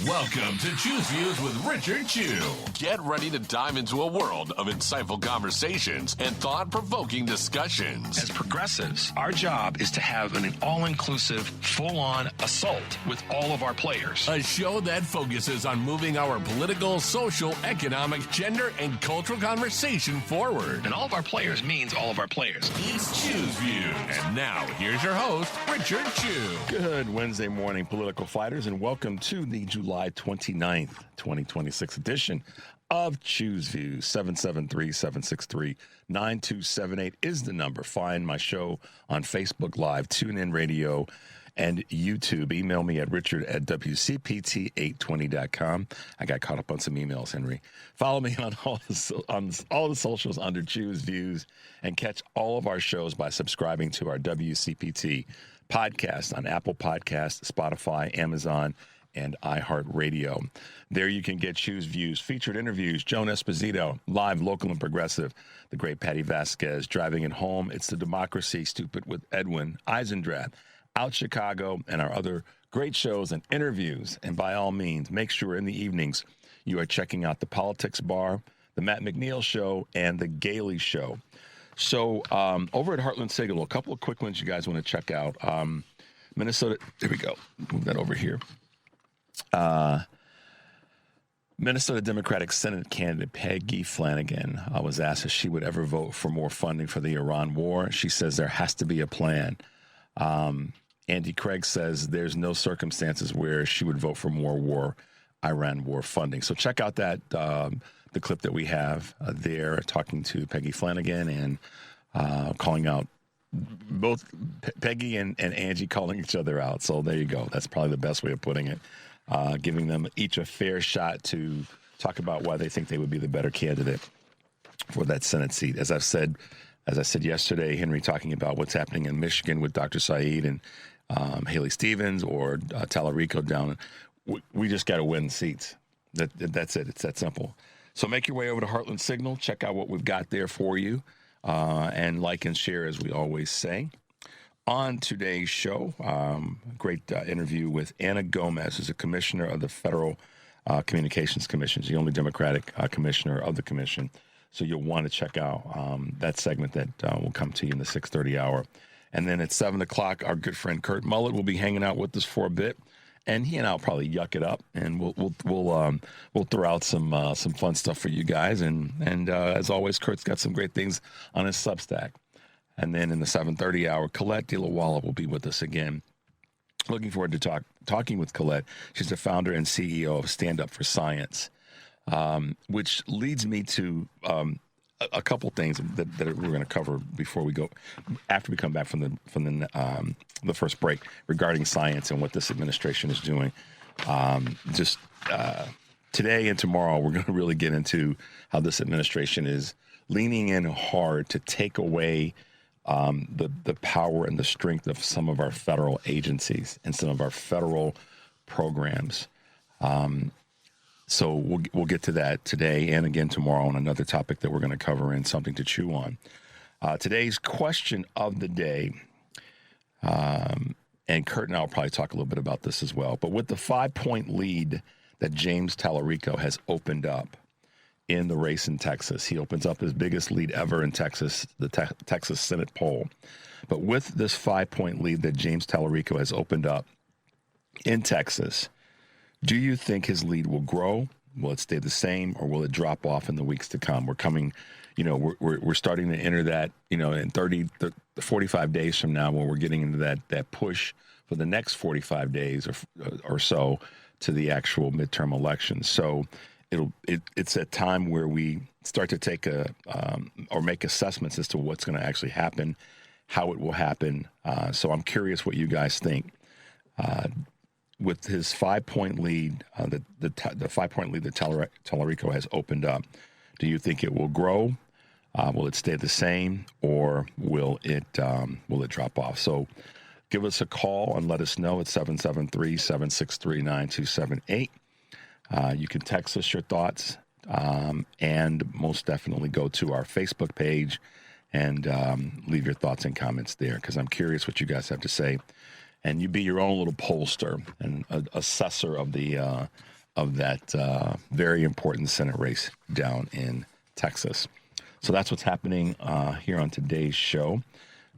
Welcome to Choose Views with Richard Chew. Get ready to dive into a world of insightful conversations and thought-provoking discussions. As progressives, our job is to have an all-inclusive, full-on assault with all of our players. A show that focuses on moving our political, social, economic, gender, and cultural conversation forward. And all of our players means all of our players. It's Choose Views. And now, here's your host, Richard Chew. Good Wednesday morning, political fighters, and welcome to the July 29th, 2026 edition of Choose Views. 773-763-9278 is the number. Find my show on Facebook Live, TuneIn Radio, and YouTube. Email me at richard@wcpt820.com. I got caught up on some emails, Henry. Follow me on all the socials under Choose Views, and catch all of our shows by subscribing to our WCPT podcast on Apple Podcasts, Spotify, Amazon, and iHeartRadio. There you can get Choose Views, featured interviews, Joan Esposito, live, local, and progressive, the great Patty Vasquez, Driving It Home, It's the Democracy, Stupid with Edwin Eisendrath, Out Chicago, and our other great shows and interviews. And by all means, make sure in the evenings you are checking out the Politics Bar, the Matt McNeil Show, and the Gailey Show. So over at Heartland Signal, a couple of quick ones you guys want to check out. Minnesota, there we go. Move that over here. Minnesota Democratic Senate candidate Peggy Flanagan was asked if she would ever vote for more funding for the Iran war. She says there has to be a plan. Andy Craig says there's no circumstances where she would vote for more Iran war funding. So check out that the clip that we have there, talking to Peggy Flanagan and calling out both Peggy and Angie, calling each other out. So there you go. That's probably the best way of putting it. Giving them each a fair shot to talk about why they think they would be the better candidate for that Senate seat. As I said yesterday, Henry, talking about what's happening in Michigan with Dr. Said and Haley Stevens or Tallarico down. We just got to win seats. That's it. It's that simple. So make your way over to Heartland Signal. Check out what we've got there for you. And like and share, as we always say. On today's show, great interview with Anna Gomez, who's a commissioner of the Federal Communications Commission. She's the only Democratic commissioner of the commission. So you'll want to check out that segment that will come to you in the 6:30 hour. And then at 7 o'clock, our good friend Kurt Mullett will be hanging out with us for a bit. And he and I will probably yuck it up, and we'll throw out some fun stuff for you guys. And as always, Kurt's got some great things on his Substack. And then in the 7:30 hour, Colette De La Walla will be with us again. Looking forward to talking with Colette. She's the founder and CEO of Stand Up for Science, which leads me to a couple things that we're going to cover before we go, after we come back from the first break, regarding science and what this administration is doing. Today and tomorrow, we're going to really get into how this administration is leaning in hard to take away the power and the strength of some of our federal agencies and some of our federal programs. So we'll get to that today and again tomorrow on another topic that we're going to cover in Something to Chew On. Today's question of the day, and Kurt and I will probably talk a little bit about this as well, but with the 5-point lead that James Tallarico has opened up in the race in Texas. He opens up his biggest lead ever in Texas, the Texas Senate poll. But with this 5-point lead that James Tallarico has opened up in Texas, do you think his lead will grow? Will it stay the same, or will it drop off in the weeks to come? We're coming, we're starting to enter that, in 45 days from now, when we're getting into that push for the next 45 days or so to the actual midterm elections. So it's a time where we start to take or make assessments as to what's going to actually happen, how it will happen. So I'm curious what you guys think. With his 5-point lead, the 5-point lead that Tallarico has opened up, do you think it will grow? Will it stay the same, or will it drop off? So give us a call and let us know at 773-763-9278. You can text us your thoughts, and most definitely go to our Facebook page and leave your thoughts and comments there, because I'm curious what you guys have to say. And you be your own little pollster and assessor of the of that very important Senate race down in Texas. So that's what's happening here on today's show.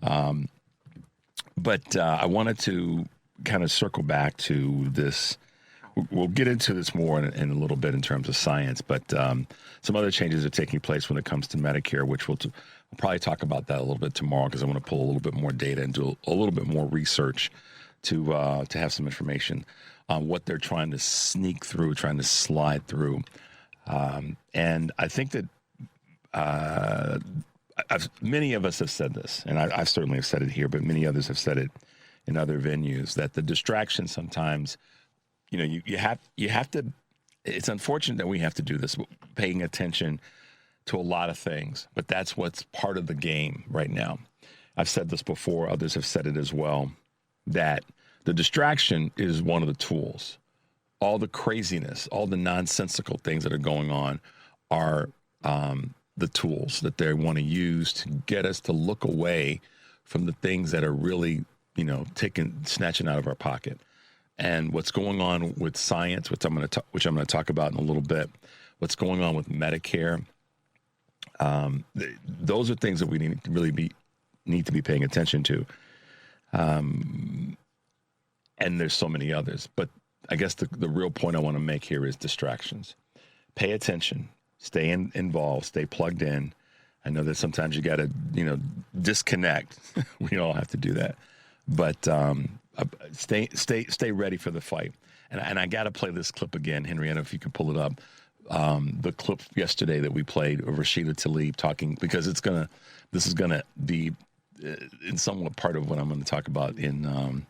But I wanted to kind of circle back to this. We'll get into this more in a little bit in terms of science, but some other changes are taking place when it comes to Medicare, which I'll probably talk about that a little bit tomorrow because I want to pull a little bit more data and do a little bit more research to have some information on what they're trying to sneak through, trying to slide through. And I think that many of us have said this, and I certainly have said it here, but many others have said it in other venues, that the distraction sometimes, you have to, it's unfortunate that we have to do this, paying attention to a lot of things, but that's what's part of the game right now. I've said this before, others have said it as well, that the distraction is one of the tools. All the craziness, all the nonsensical things that are going on are the tools that they want to use to get us to look away from the things that are really, snatching out of our pocket. And what's going on with science, which I'm going to talk about in a little bit, what's going on with Medicare, those are things that we need to be paying attention to. And there's so many others. But I guess the real point I want to make here is distractions. Pay attention. Stay involved. Stay plugged in. I know that sometimes you got to, disconnect. We all have to do that. But stay ready for the fight. And I got to play this clip again, Henrietta, if you can pull it up. The clip yesterday that we played of Rashida Tlaib talking, because this is gonna be in somewhat part of what I'm going to talk about in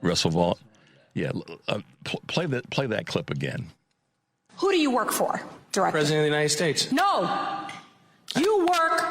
Russell Vault. Yeah, play that clip again. Who do you work for, Director? President of the United States. No. You work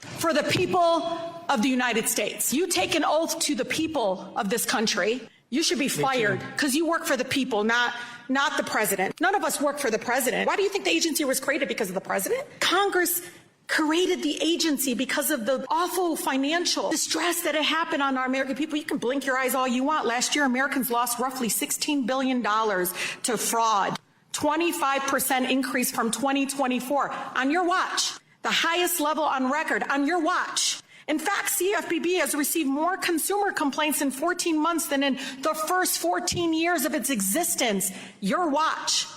for the people of the United States. You take an oath to the people of this country. You should be fired because you work for the people, not the president. None of us work for the president. Why do you think the agency was created? Because of the president? Congress created the agency because of the awful financial distress that had happened on our American people. You can blink your eyes all you want. Last year, Americans lost roughly $16 billion to fraud. 25% increase from 2024 on your watch. The highest level on record on your watch. In fact, CFPB has received more consumer complaints in 14 months than in the first 14 years of its existence. Your watch.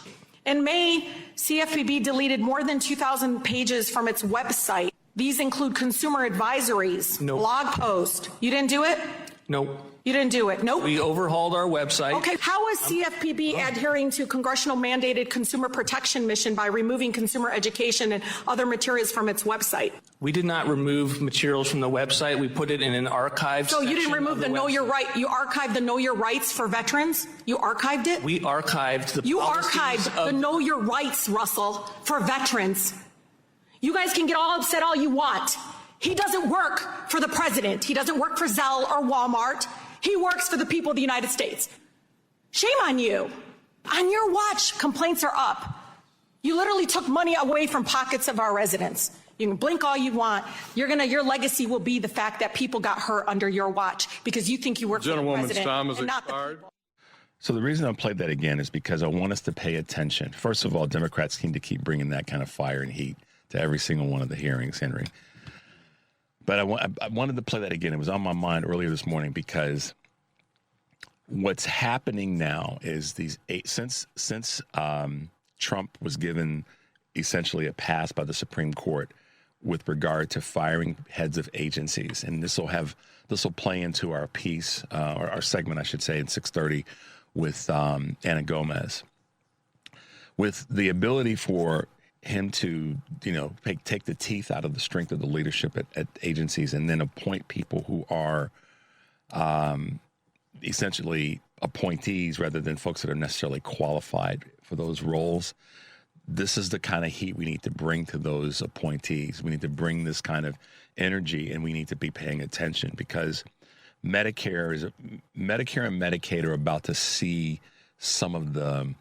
In May, CFPB deleted more than 2,000 pages from its website. These include consumer advisories, blog posts. You didn't do it? Nope. You didn't do it? Nope. We overhauled our website. Okay, how is CFPB adhering to congressional mandated consumer protection mission by removing consumer education and other materials from its website? We did not remove materials from the website. We put it in an archive So you didn't remove the Know Your Right, you archived the Know Your Rights for veterans? You archived it? We archived the You archived the Know Your Rights, Russell, for veterans. You guys can get all upset all you want. He doesn't work for the president. He doesn't work for Zelle or Walmart. He works for the people of the United States. Shame on you. On your watch, complaints are up. You literally took money away from pockets of our residents. You can blink all you want. Your legacy will be the fact that people got hurt under your watch because you think you work for the president and not the people. So the reason I played that again is because I want us to pay attention. First of all, Democrats seem to keep bringing that kind of fire and heat to every single one of the hearings, Henry. But I wanted to play that again. It was on my mind earlier this morning because what's happening now is since Trump was given essentially a pass by the Supreme Court with regard to firing heads of agencies, and this will play into our piece, or our segment, I should say, in 6:30 with Ana Gomez, with the ability for him to, take the teeth out of the strength of the leadership at agencies and then appoint people who are essentially appointees rather than folks that are necessarily qualified for those roles. This is the kind of heat we need to bring to those appointees. We need to bring this kind of energy, and we need to be paying attention because Medicare and Medicaid are about to see some of the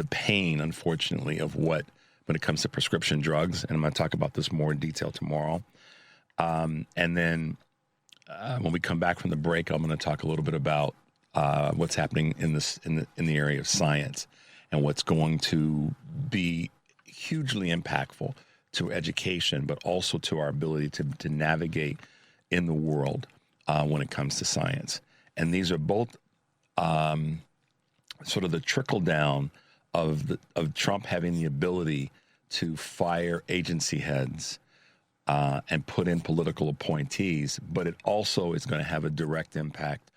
pain, unfortunately, of when it comes to prescription drugs. And I'm going to talk about this more in detail tomorrow. And then when we come back from the break, I'm going to talk a little bit about what's happening in the area of science and what's going to be hugely impactful to education, but also to our ability to navigate in the world when it comes to science. And these are both sort of the trickle down of Trump having the ability to fire agency heads and put in political appointees, but it also is going to have a direct impact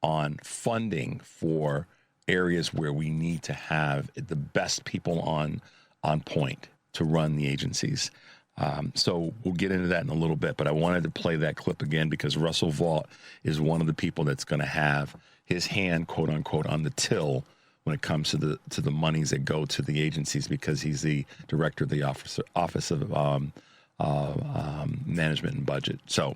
on funding for areas where we need to have the best people on point to run the agencies. So we'll get into that in a little bit, but I wanted to play that clip again because Russell Vought is one of the people that's going to have his hand, quote unquote, on the till when it comes to the monies that go to the agencies, because he's the director of the Office of Management and Budget. So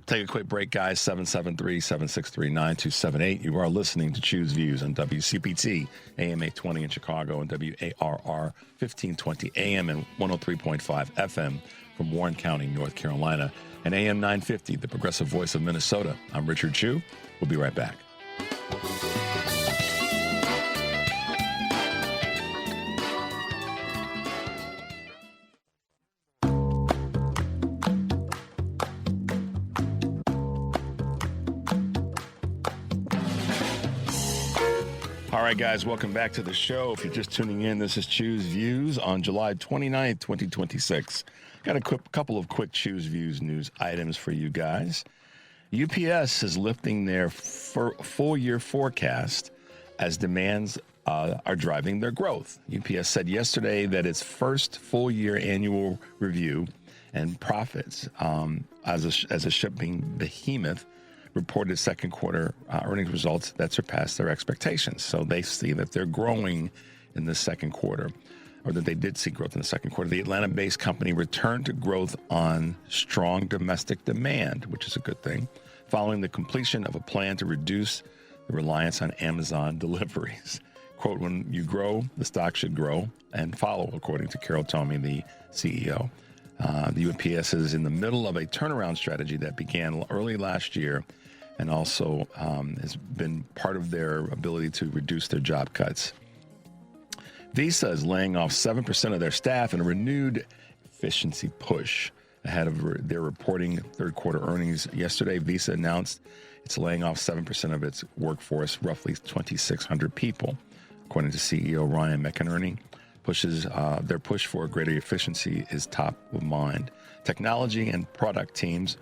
take a quick break, guys. 773-763-9278. You are listening to Choose Views on WCPT, AM 820 in Chicago, and WARR 1520 AM and 103.5 FM from Warren County, North Carolina, and AM 950, the progressive voice of Minnesota. I'm Richard Chu. We'll be right back. All right, guys, welcome back to the show. If you're just tuning in, this is Choose Views on July 29th, 2026. Got a couple of quick Choose Views news items for you guys. UPS is lifting their full-year forecast as demands are driving their growth. UPS said yesterday that its first full-year annual review and profits as a shipping behemoth reported second quarter earnings results that surpassed their expectations. So they see that they're growing in the second quarter, or that they did see growth in the second quarter. The Atlanta-based company returned to growth on strong domestic demand, which is a good thing, following the completion of a plan to reduce the reliance on Amazon deliveries. Quote, when you grow, the stock should grow and follow, according to Carol Tomé, the CEO. The UPS is in the middle of a turnaround strategy that began early last year and also has been part of their ability to reduce their job cuts. Visa is laying off 7% of their staff in a renewed efficiency push. Ahead of their reporting third quarter earnings yesterday, Visa announced it's laying off 7% of its workforce, roughly 2,600 people. According to CEO Ryan McInerney, their push for greater efficiency is top of mind. Technology and product teams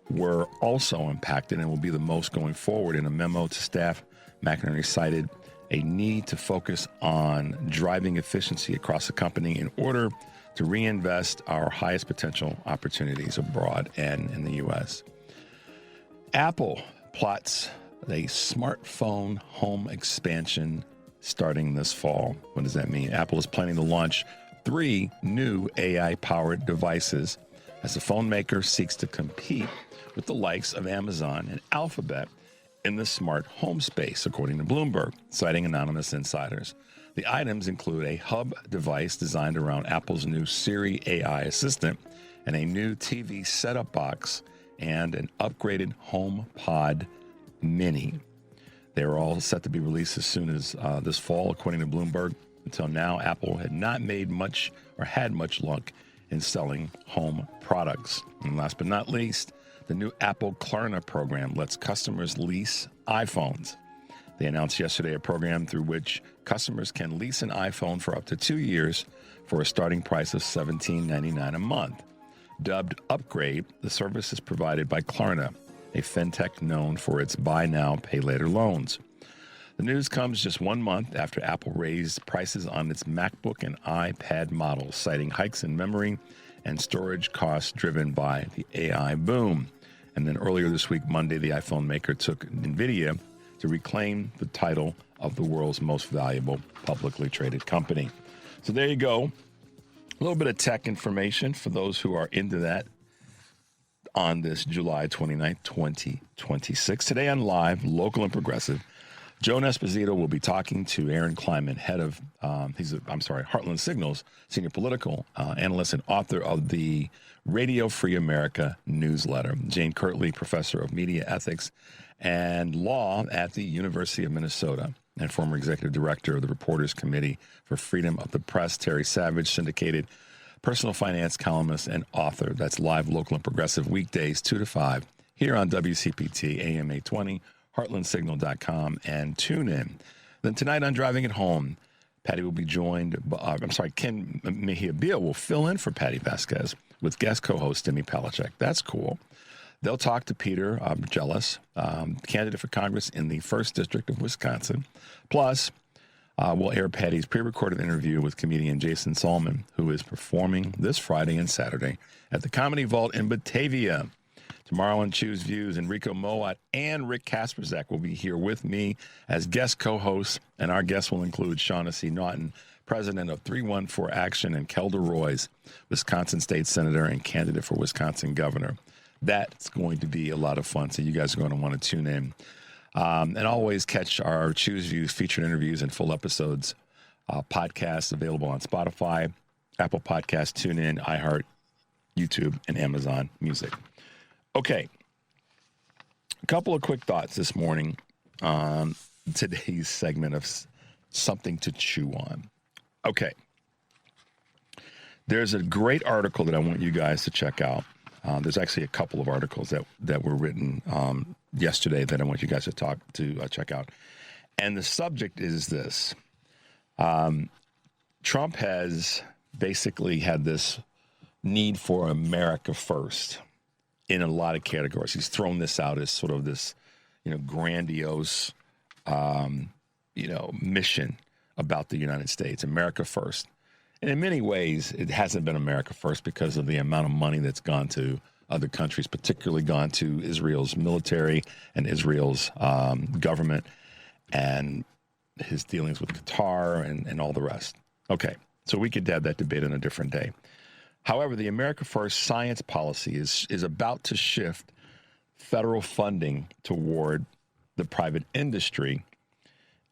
were also impacted and will be the most going forward. In a memo to staff, McInerney cited a need to focus on driving efficiency across the company in order to reinvest our highest potential opportunities abroad and in the U.S. Apple plots a smartphone home expansion starting this fall. What does that mean? Apple is planning to launch 3 new AI-powered devices as the phone maker seeks to compete with the likes of Amazon and Alphabet in the smart home space, according to Bloomberg, citing anonymous insiders. The items include a hub device designed around Apple's new Siri AI assistant and a new TV setup box and an upgraded HomePod Mini. They were all set to be released as soon as this fall, according to Bloomberg. Until now, Apple had not made much or had much luck in selling home products. And last but not least, the new Apple Klarna program lets customers lease iPhones. They announced yesterday a program through which customers can lease an iPhone for up to 2 years for a starting price of $17.99 a month. Dubbed Upgrade, the service is provided by Klarna, a fintech known for its buy now, pay later loans. The news comes just 1 month after Apple raised prices on its MacBook and iPad models, citing hikes in memory and storage costs driven by the AI boom. And then earlier this week, Monday, the iPhone maker took NVIDIA to reclaim the title of the world's most valuable publicly traded company. So there you go. A little bit of tech information for those who are into that on this July 29th, 2026. Today on Live, Local and Progressive, Joan Esposito will be talking to Aaron Kleinman, head of, Heartland Signals, senior political analyst and author of the Radio Free America newsletter. Jane Kirtley, professor of media ethics and law at the University of Minnesota and former executive director of the Reporters Committee for Freedom of the Press. Terry Savage, syndicated personal finance columnist and author. That's live, local, and progressive weekdays 2 to 5 here on WCPT AM 820. heartlandsignal.com, and tune in. Then tonight on Driving It Home, Patty will be joined, Ken Mejia Beal will fill in for Patty Vasquez with guest co-host Demi Palachek. That's cool. They'll talk to Peter Jealous, candidate for Congress in the 1st District of Wisconsin. Plus, we'll air Patty's pre-recorded interview with comedian Jason Salmon, who is performing this Friday and Saturday at the Comedy Vault in Batavia. Tomorrow on Choose Views, Enrico Moat and Rick Kasperzak will be here with me as guest co-hosts, and our guests will include Shaughnessy Naughton, president of 314 Action, and Kelder Roys, Wisconsin State Senator and candidate for Wisconsin Governor. That's going to be a lot of fun, so you guys are going to want to tune in. And always catch our Choose Views featured interviews and full episodes, podcasts available on Spotify, Apple Podcasts, TuneIn, iHeart, YouTube, and Amazon Music. Okay, a couple of quick thoughts this morning on today's segment of Something to Chew On. Okay, there's a great article that I want you guys to check out. There's actually a couple of articles that were written yesterday that I want you guys to check out. And the subject is this. Trump has basically had this need for America first in a lot of categories. He's thrown this out as sort of this, grandiose, mission about the United States, America first. And in many ways, it hasn't been America first because of the amount of money that's gone to other countries, particularly gone to Israel's military and Israel's government and his dealings with Qatar and all the rest. Okay, so we could have that debate on a different day. However, the America First science policy is about to shift federal funding toward the private industry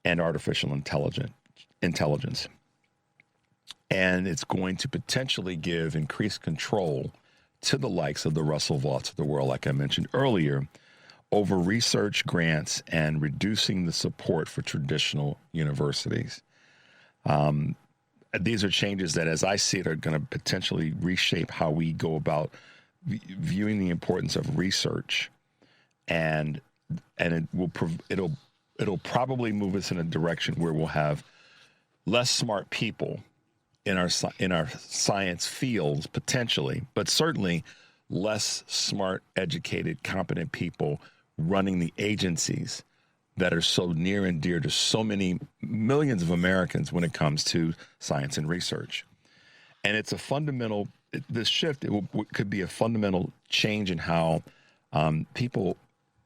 and artificial intelligence. And it's going to potentially give increased control to the likes of the Russell Vaughts of the world, like I mentioned earlier, over research grants and reducing the support for traditional universities. These are changes that, as I see it, are going to potentially reshape how we go about viewing the importance of research, and it'll probably move us in a direction where we'll have less smart people in our science fields potentially, but certainly less smart, educated, competent people running the agencies that are so near and dear to so many millions of Americans when it comes to science and research. And it's a fundamental, this shift, could be a fundamental change in how people,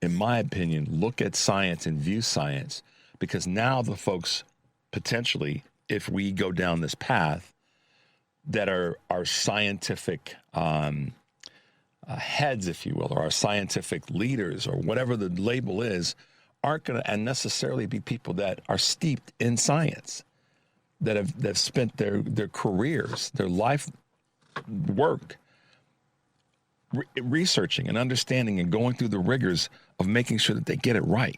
in my opinion, look at science and view science, because now the folks potentially, if we go down this path, that are our scientific heads, if you will, or our scientific leaders, or whatever the label is, aren't going to necessarily be people that are steeped in science, that have spent their careers, their life work researching and understanding and going through the rigors of making sure that they get it right.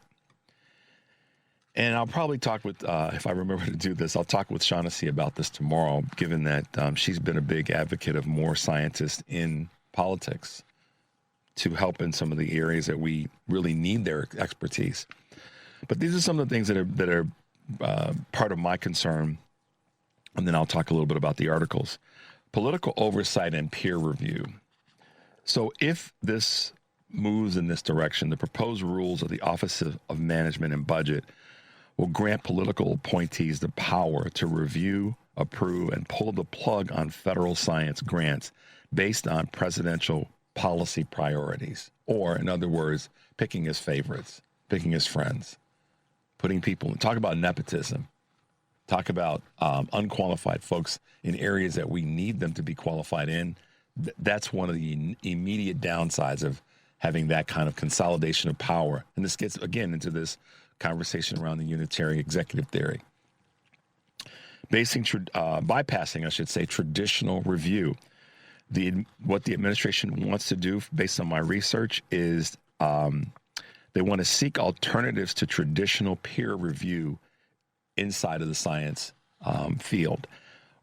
And I'll probably talk with, if I remember to do this, I'll talk with Shaughnessy about this tomorrow, given that she's been a big advocate of more scientists in politics to help in some of the areas that we really need their expertise. But these are some of the things that are part of my concern. And then I'll talk a little bit about the articles. Political oversight and peer review. So if this moves in this direction, the proposed rules of the Office of Management and Budget will grant political appointees the power to review, approve, and pull the plug on federal science grants based on presidential policy priorities, or in other words, picking his favorites, picking his friends, putting people, talk about nepotism, talk about unqualified folks in areas that we need them to be qualified in. That's one of the immediate downsides of having that kind of consolidation of power. And this gets, again, into this conversation around the unitary executive theory. Bypassing, I should say, traditional review. What the administration wants to do, based on my research, is they want to seek alternatives to traditional peer review inside of the science field,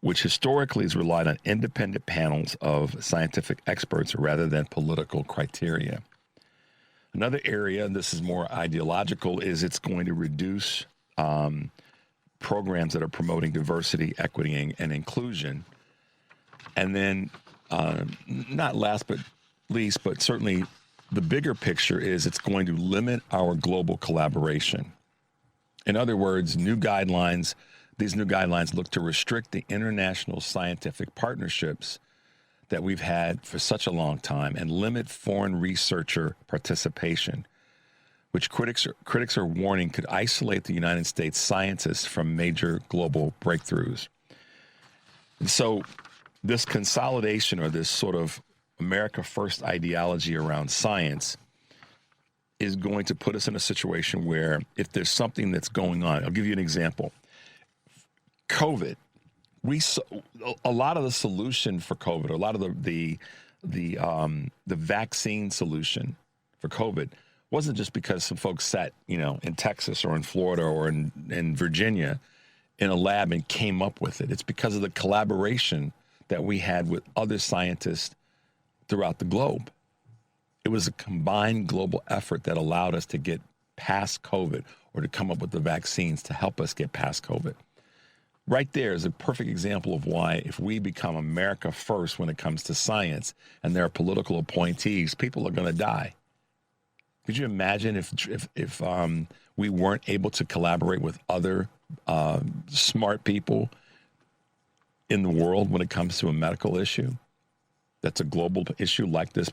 which historically has relied on independent panels of scientific experts rather than political criteria. Another area, and this is more ideological, is it's going to reduce programs that are promoting diversity, equity, and inclusion. And then, not last but least, but certainly the bigger picture is it's going to limit our global collaboration. In other words, these new guidelines look to restrict the international scientific partnerships that we've had for such a long time and limit foreign researcher participation, which critics are warning could isolate the United States scientists from major global breakthroughs. And so this consolidation, or this sort of America First ideology around science, is going to put us in a situation where if there's something that's going on, I'll give you an example. COVID, a lot of the solution for COVID, a lot of the vaccine solution for COVID wasn't just because some folks sat, in Texas or in Florida or in Virginia in a lab and came up with it. It's because of the collaboration that we had with other scientists throughout the globe. It was a combined global effort that allowed us to get past COVID, or to come up with the vaccines to help us get past COVID. Right there is a perfect example of why, if we become America first when it comes to science and there are political appointees, people are going to die. Could you imagine if we weren't able to collaborate with other smart people in the world when it comes to a medical issue that's a global issue like this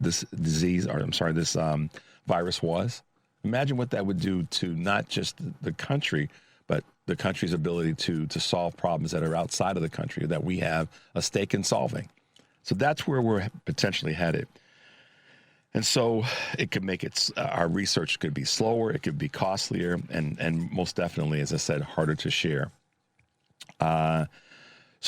this virus was? Imagine what that would do to not just the country, but the country's ability to solve problems that are outside of the country that we have a stake in solving. So that's where we're potentially headed. And so it could make our research could be slower, it could be costlier, and most definitely, as I said, harder to share. So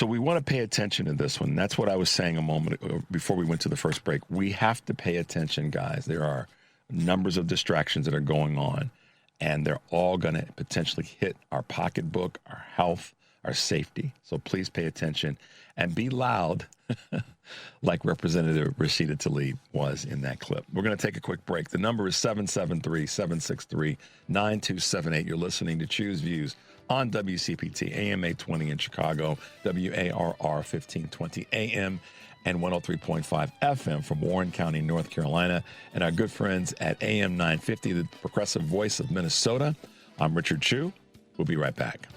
we want to pay attention to this one. That's what I was saying a moment before we went to the first break. We have to pay attention, guys. There are numbers of distractions that are going on, and they're all going to potentially hit our pocketbook, our health, our safety. So please pay attention and be loud like Representative Rashida Tlaib was in that clip. We're going to take a quick break. The number is 773-763-9278. You're listening to Choose Views on WCPT, AM 820 in Chicago, WARR 1520 AM, and 103.5 FM from Warren County, North Carolina, and our good friends at AM 950, the progressive voice of Minnesota. I'm Richard Chu. We'll be right back.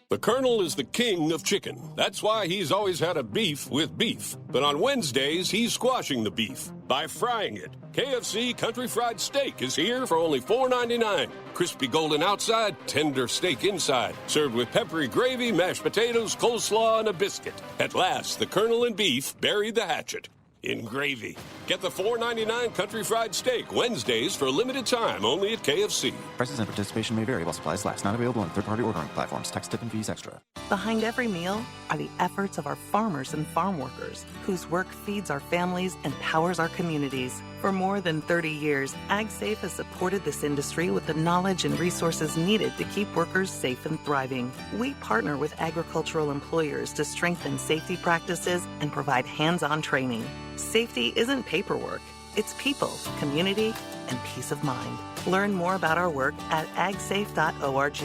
The Colonel is the king of chicken. That's why he's always had a beef with beef. But on Wednesdays, he's squashing the beef by frying it. KFC Country Fried Steak is here for only $4.99. Crispy golden outside, tender steak inside. Served with peppery gravy, mashed potatoes, coleslaw, and a biscuit. At last, the Colonel and beef buried the hatchet in gravy. Get the $4.99 Country Fried Steak Wednesdays for a limited time only at KFC. Prices and participation may vary while supplies last. Not available on third-party ordering platforms. Tax, tip, and fees extra. Behind every meal are the efforts of our farmers and farm workers, whose work feeds our families and powers our communities. For more than 30 years, AgSafe has supported this industry with the knowledge and resources needed to keep workers safe and thriving. We partner with agricultural employers to strengthen safety practices and provide hands-on training. Safety isn't paperwork. It's people, community, and peace of mind. Learn more about our work at agsafe.org.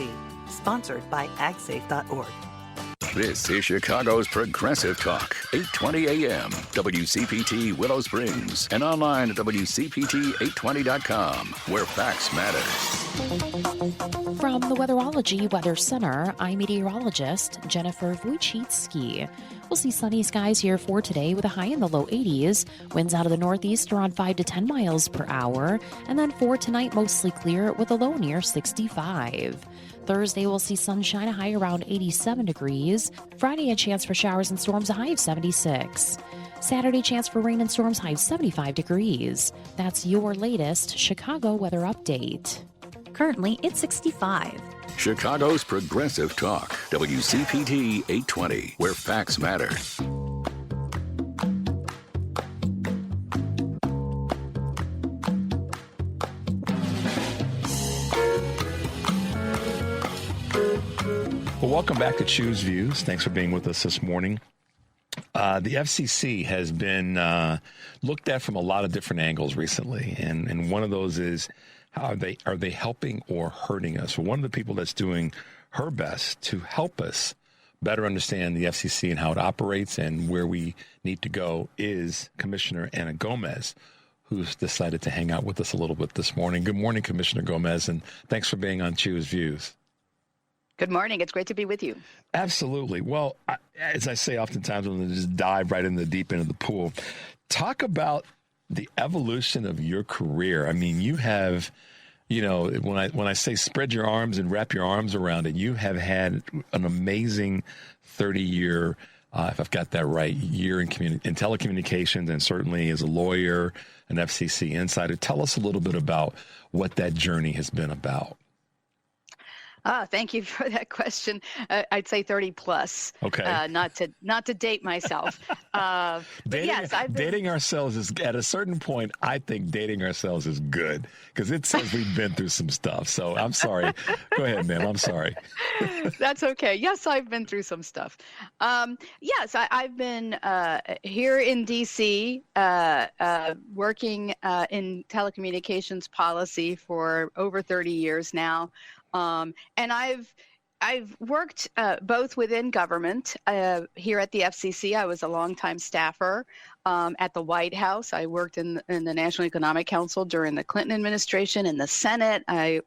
Sponsored by agsafe.org. This is Chicago's Progressive Talk, 820 AM, WCPT Willow Springs, and online at WCPT820.com, where facts matter. From the Weatherology Weather Center, I'm meteorologist Jennifer Wojcicki. We'll see sunny skies here for today with a high in the low 80s. Winds out of the northeast around 5 to 10 miles per hour. And then for tonight, mostly clear with a low near 65. Thursday, we'll see sunshine, a high around 87 degrees. Friday, a chance for showers and storms, a high of 76. Saturday, chance for rain and storms, high of 75 degrees. That's your latest Chicago weather update. Currently, it's 65. Chicago's Progressive Talk, WCPT 820, where facts matter. Well, welcome back to Choose Views. Thanks for being with us this morning. The FCC has been looked at from a lot of different angles recently, and one of those is how are they helping or hurting us? Well, one of the people that's doing her best to help us better understand the FCC and how it operates and where we need to go is Commissioner Ana Gomez, who's decided to hang out with us a little bit this morning. Good morning, Commissioner Gomez, and thanks for being on Choose Views. Good morning. It's great to be with you. Absolutely. Well, as I say oftentimes, when they just dive right in the deep end of the pool, talk about the evolution of your career. I mean, you have, when I say spread your arms and wrap your arms around it, you have had an amazing 30-year, if I've got that right, year in telecommunications, and certainly as a lawyer, an FCC insider. Tell us a little bit about what that journey has been about. Thank you for that question. I'd say 30 plus. Okay. Not to date myself. Dating ourselves is, at a certain point, I think dating ourselves is good because it says we've been through some stuff. So I'm sorry. Go ahead, ma'am. I'm sorry. That's okay. Yes, I've been through some stuff. Yes, I've been here in D.C. Working in telecommunications policy for over 30 years now. And I've worked both within government here at the FCC. I was a longtime staffer at the White House. I worked in the National Economic Council during the Clinton administration. In the Senate, I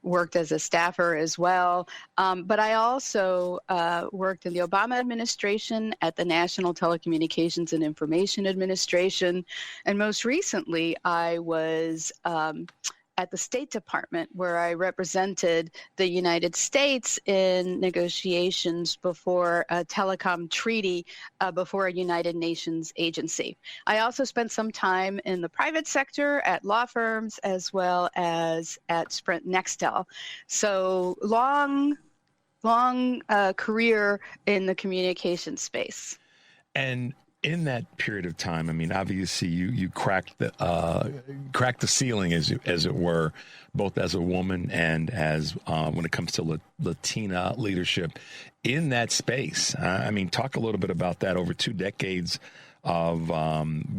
worked as a staffer as well. But I also worked in the Obama administration at the National Telecommunications and Information Administration. And most recently, I was at the State Department, where I represented the United States in negotiations before a telecom treaty before a United Nations agency. I also spent some time in the private sector at law firms as well as at Sprint Nextel. So long career in the communication space. And in that period of time, I mean, obviously you cracked the ceiling, as it were, both as a woman and as when it comes to Latina leadership in that space. I mean, talk a little bit about that over 2 decades of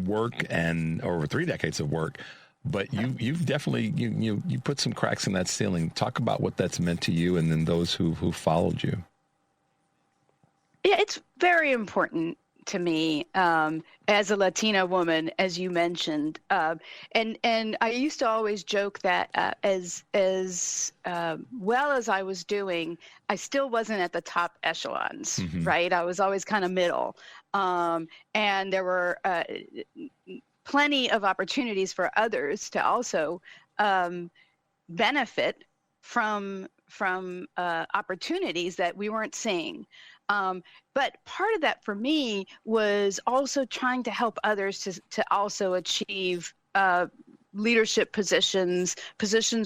work and over 3 decades of work. But you've definitely you put some cracks in that ceiling. Talk about what that's meant to you and then those who followed you. Yeah, it's very important to me as a Latina woman, as you mentioned, and I used to always joke that as well as I was doing, I still wasn't at the top echelons, right? I was always kind of middle, and there were plenty of opportunities for others to also benefit from opportunities that we weren't seeing. But part of that for me was also trying to help others to also achieve leadership positions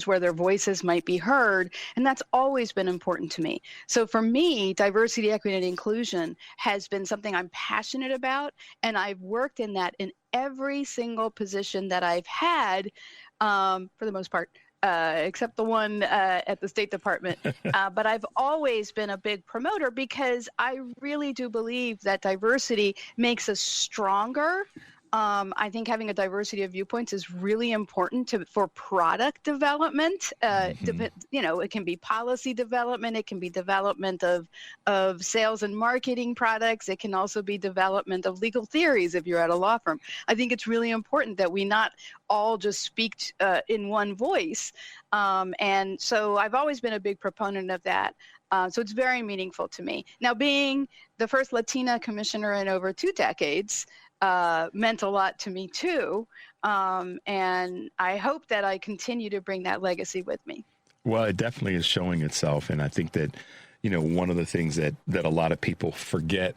where their voices might be heard. And that's always been important to me. So for me, diversity, equity, and inclusion has been something I'm passionate about. And I've worked in that in every single position that I've had, for the most part. Except the one at the State Department. But I've always been a big promoter because I really do believe that diversity makes us stronger. I think having a diversity of viewpoints is really important for product development. It can be policy development. It can be development of sales and marketing products. It can also be development of legal theories if you're at a law firm. I think it's really important that we not all just speak in one voice. And so I've always been a big proponent of that. So it's very meaningful to me. Now, being the first Latina commissioner in over 2 decades, meant a lot to me too, and I hope that I continue to bring that legacy with me. Well, it definitely is showing itself. And I think that, one of the things that a lot of people forget,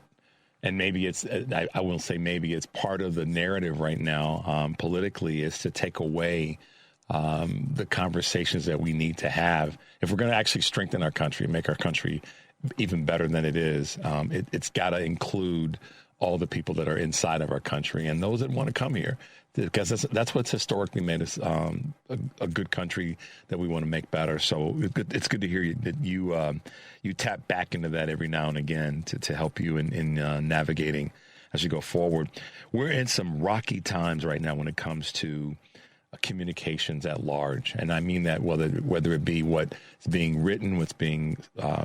and maybe it's, I will say maybe it's part of the narrative right now politically, is to take away the conversations that we need to have if we're going to actually strengthen our country and make our country even better than it is. It's got to include all the people that are inside of our country and those that want to come here, because that's what's historically made us a good country that we want to make better. So it's good to hear that you tap back into that every now and again to help you in navigating as you go forward. We're in some rocky times right now when it comes to communications at large. And I mean that whether it be what's being written, what's being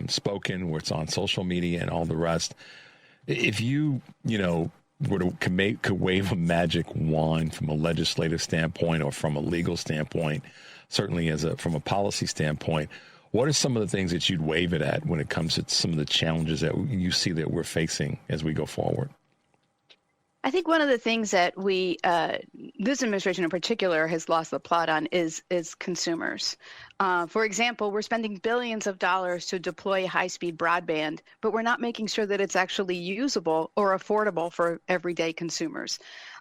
spoken, what's on social media and all the rest. If you could wave a magic wand from a legislative standpoint or from a legal standpoint, certainly from a policy standpoint, what are some of the things that you'd wave it at when it comes to some of the challenges that you see that we're facing as we go forward? I think one of the things that this administration in particular has lost the plot on is consumers. For example, we're spending billions of dollars to deploy high-speed broadband, but we're not making sure that it's actually usable or affordable for everyday consumers.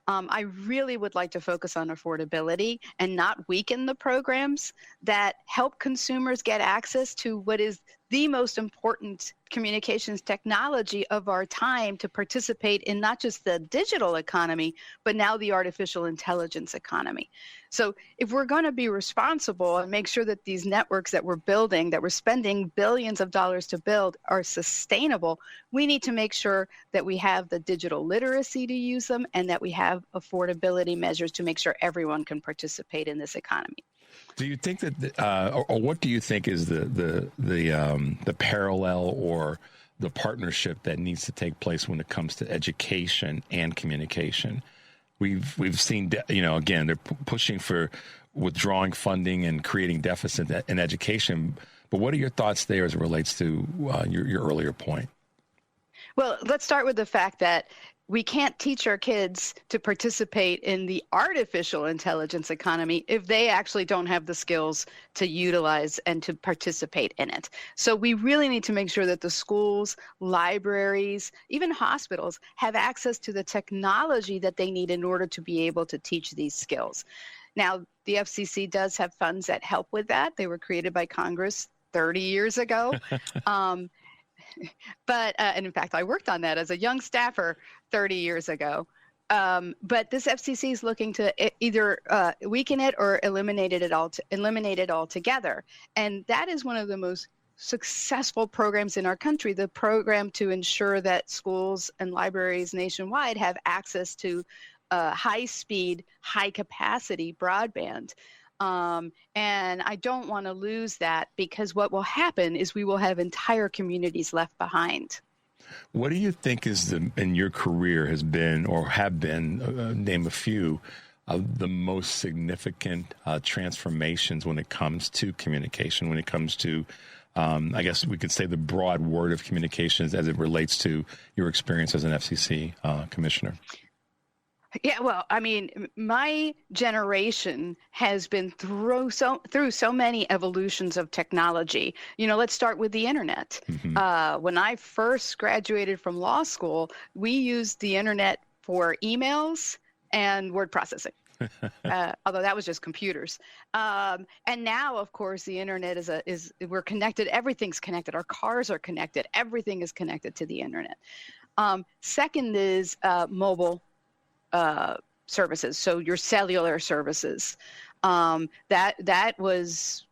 I really would like to focus on affordability and not weaken the programs that help consumers get access to what is the most important communications technology of our time to participate in not just the digital economy, but now the artificial intelligence economy. So if we're going to be responsible and make sure that these networks that we're building, that we're spending billions of dollars to build, are sustainable, we need to make sure that we have the digital literacy to use them and that we have affordability measures to make sure everyone can participate in this economy. Do you think that, or what do you think is the parallel or the partnership that needs to take place when it comes to education and communication? We've seen, again, they're pushing for withdrawing funding and creating deficit in education. But what are your thoughts there as it relates to your earlier point? Well, let's start with the fact that we can't teach our kids to participate in the artificial intelligence economy if they actually don't have the skills to utilize and to participate in it. So we really need to make sure that the schools, libraries, even hospitals have access to the technology that they need in order to be able to teach these skills. Now, the FCC does have funds that help with that. They were created by Congress 30 years ago. But and in fact, I worked on that as a young staffer 30 years ago. But this FCC is looking to either weaken it or eliminate it altogether. And that is one of the most successful programs in our country, the program to ensure that schools and libraries nationwide have access to high-speed, high-capacity broadband. And I don't want to lose that, because what will happen is we will have entire communities left behind. What do you think is in your career has been, or have been, name a few, of the most significant transformations when it comes to communication, when it comes to, I guess we could say, the broad word of communications as it relates to your experience as an FCC commissioner? Yeah, well, I mean, my generation has been through so many evolutions of technology. Let's start with the internet. Mm-hmm. When I first graduated from law school, we used the internet for emails and word processing. Although that was just computers. And now, of course, the internet is we're connected. Everything's connected. Our cars are connected. Everything is connected to the internet. Second is mobile services. So your cellular services, that was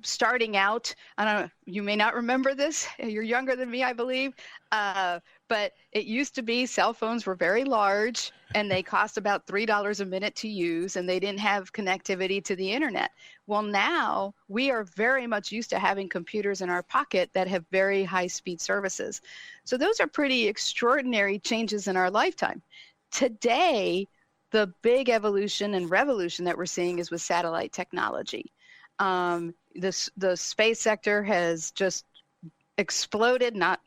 starting out. I don't know, you may not remember this. You're younger than me, I believe. But it used to be cell phones were very large and they cost about $3 a minute to use, and they didn't have connectivity to the internet. Well, now we are very much used to having computers in our pocket that have very high speed services. So those are pretty extraordinary changes in our lifetime. Today, the big evolution and revolution that we're seeing is with satellite technology. The space sector has just exploded, not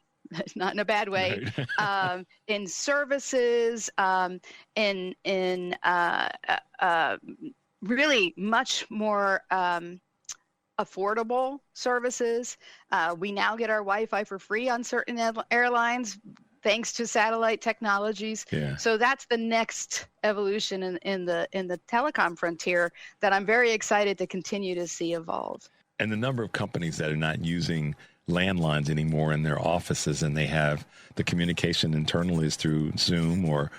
in a bad way, right. In services, in really much more affordable services. We now get our Wi-Fi for free on certain airlines, thanks to satellite technologies. Yeah. So that's the next evolution in the telecom frontier that I'm very excited to continue to see evolve. And the number of companies that are not using landlines anymore in their offices, and they have the communication internally is through Zoom or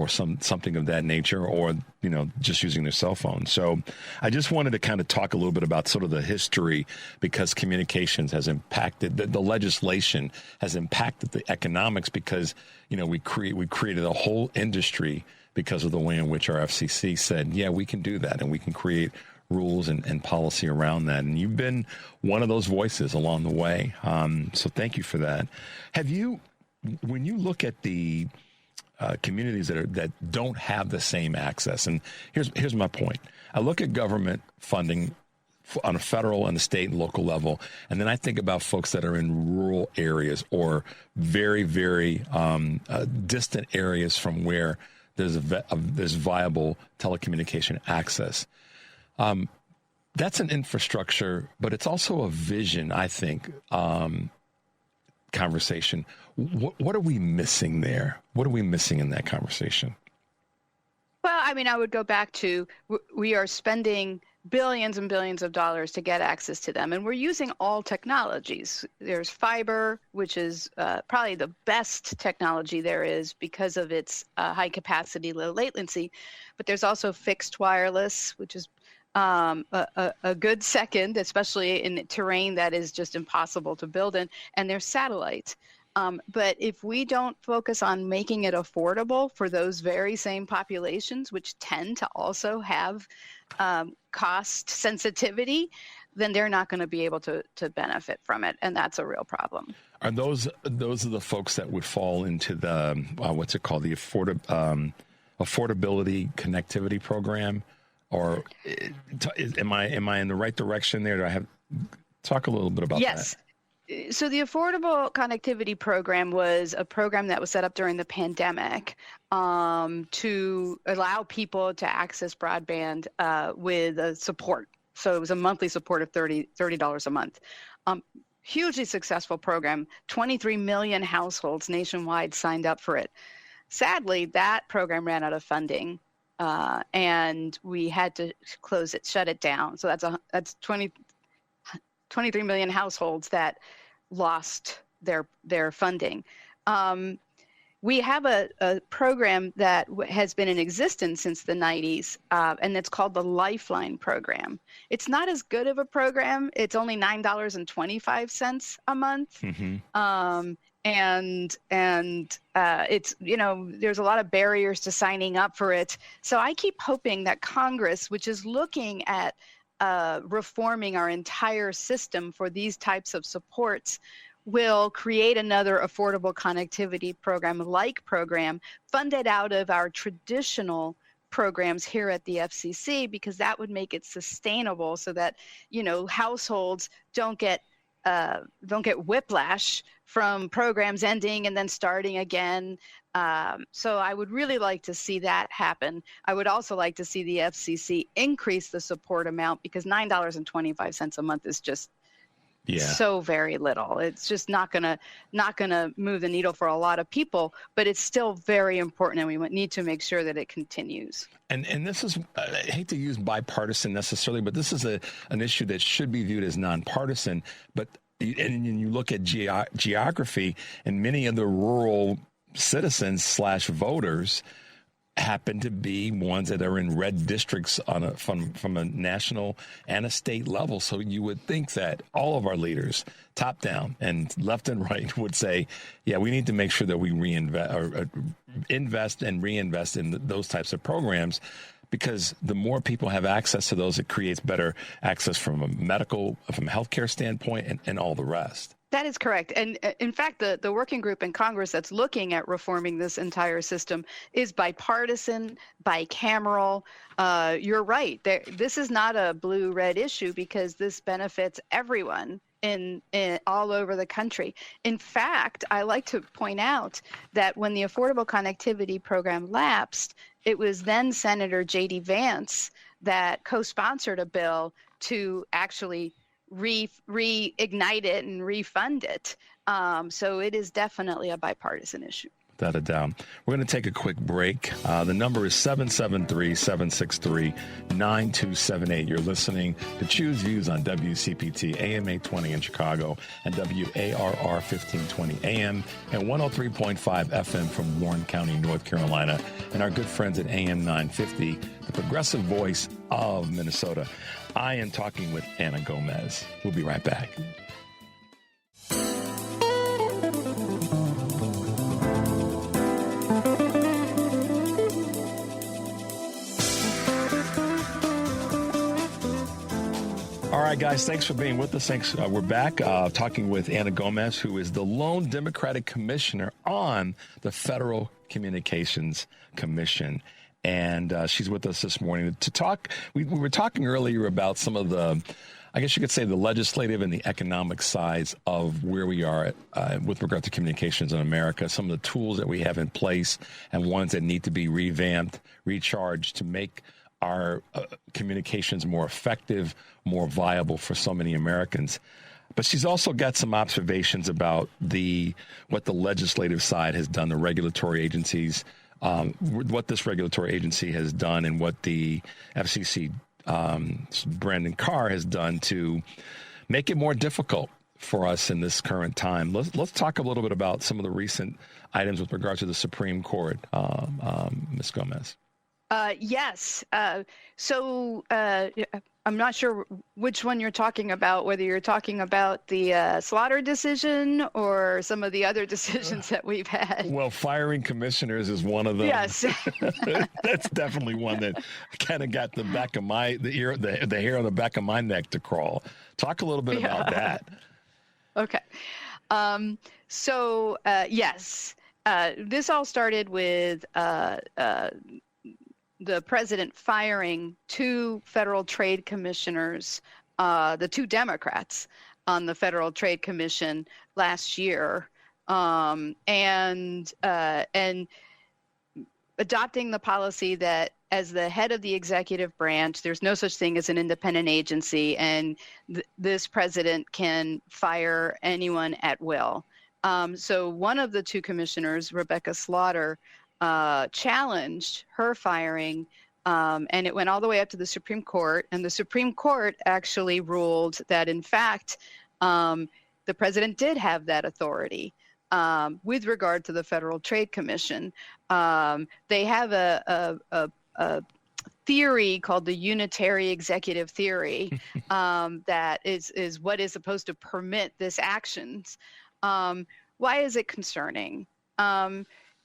something of that nature, or, you know, just using their cell phone. So I just wanted to kind of talk a little bit about sort of the history, because communications has impacted, the legislation has impacted the economics, because, you know, we created a whole industry because of the way in which our FCC said, yeah, we can do that, and we can create rules and policy around that. And you've been one of those voices along the way. So thank you for that. Have you, when you look at the communities that don't have the same access, and here's my point. I look at government funding on a federal and the state and local level, and then I think about folks that are in rural areas or very, very distant areas from where there's viable telecommunication access. That's an infrastructure, but it's also a vision, I think, conversation. What are we missing there? What are we missing in that conversation? Well, I mean, I would go back to, we are spending billions and billions of dollars to get access to them, and we're using all technologies. There's fiber, which is probably the best technology there is because of its high capacity, low latency, but there's also fixed wireless, which is a good second, especially in terrain that is just impossible to build in, and there's satellite. But if we don't focus on making it affordable for those very same populations, which tend to also have cost sensitivity, then they're not going to be able to benefit from it, and that's a real problem. Are those are the folks that would fall into the what's it called, the affordability connectivity program? Or am I in the right direction there? Do I have talk a little bit about that? Yes. So the Affordable Connectivity Program was a program that was set up during the pandemic to allow people to access broadband with support. So it was a monthly support of $30 a month. Hugely successful program. 23 million households nationwide signed up for it. Sadly, that program ran out of funding. And we had to close it, shut it down. So that's 23 million households that lost their funding. We have a program that has been in existence since the 90s, and it's called the Lifeline program. It's not as good of a program. It's only $9.25 a month. Mm-hmm. And it's, you know, there's a lot of barriers to signing up for it. So I keep hoping that Congress, which is looking at reforming our entire system for these types of supports, will create another affordable connectivity program funded out of our traditional programs here at the FCC, because that would make it sustainable so that, you know, households don't get whiplash from programs ending and then starting again. So I would really like to see that happen. I would also like to see the FCC increase the support amount, because $9.25 a month is just so very little. It's just not gonna move the needle for a lot of people, but it's still very important, and we need to make sure that it continues. And this is, I hate to use bipartisan necessarily, but this is an issue that should be viewed as nonpartisan. But and you look at geography, and many of the rural citizens / voters happen to be ones that are in red districts from a national and a state level. So you would think that all of our leaders, top down and left and right, would say, yeah, we need to make sure that we invest and reinvest in those types of programs, because the more people have access to those, it creates better access from a healthcare standpoint and all the rest. That is correct. And in fact, the working group in Congress that's looking at reforming this entire system is bipartisan, bicameral. You're right. This is not a blue-red issue, because this benefits everyone in all over the country. In fact, I like to point out that when the Affordable Connectivity Program lapsed, it was then Senator J.D. Vance that co-sponsored a bill to actually reignite it and refund it. So it is definitely a bipartisan issue. Without a doubt. We're going to take a quick break. The number is 773-763-9278. You're listening to Choose Views on WCPT, AM 820 in Chicago, and WARR 1520 AM, and 103.5 FM from Warren County, North Carolina, and our good friends at AM 950, the progressive voice of Minnesota. I am talking with Ana Gomez. We'll be right back. All right, guys, thanks for being with us. Thanks. We're back talking with Ana Gomez, who is the lone Democratic commissioner on the Federal Communications Commission. And she's with us this morning to talk. We were talking earlier about some of the, I guess you could say, the legislative and the economic sides of where we are with regard to communications in America, some of the tools that we have in place and ones that need to be revamped, recharged to make our communications more effective, more viable for so many Americans. But she's also got some observations about what the legislative side has done, the regulatory agencies, what this regulatory agency has done, and what the FCC, Brandon Carr, has done to make it more difficult for us in this current time. Let's talk a little bit about some of the recent items with regard to the Supreme Court, Ms. Gomez. Yes. So I'm not sure which one you're talking about, whether you're talking about the Slaughter decision or some of the other decisions that we've had. Well, firing commissioners is one of them. Yes. That's definitely one that kind of got the hair on the back of my neck to crawl. Talk a little bit about that. Okay. Yes, this all started with the president firing two federal trade commissioners, the two Democrats on the Federal Trade Commission last year, and adopting the policy that as the head of the executive branch, there's no such thing as an independent agency, and this president can fire anyone at will. So one of the two commissioners, Rebecca Slaughter, challenged her firing, and it went all the way up to the Supreme Court. And the Supreme Court actually ruled that, in fact, the president did have that authority with regard to the Federal Trade Commission. They have a theory called the unitary executive theory that is what is supposed to permit this actions. Why is it concerning?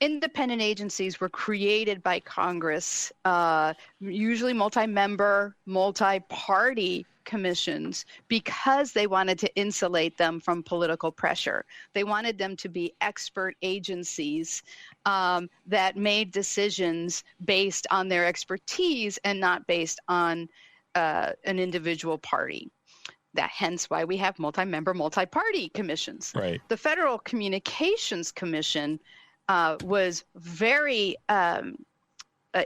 Independent agencies were created by Congress, usually multi-member, multi-party commissions, because they wanted to insulate them from political pressure. They wanted them to be expert agencies that made decisions based on their expertise and not based on an individual party. Hence why we have multi-member, multi-party commissions. Right. The Federal Communications Commission was very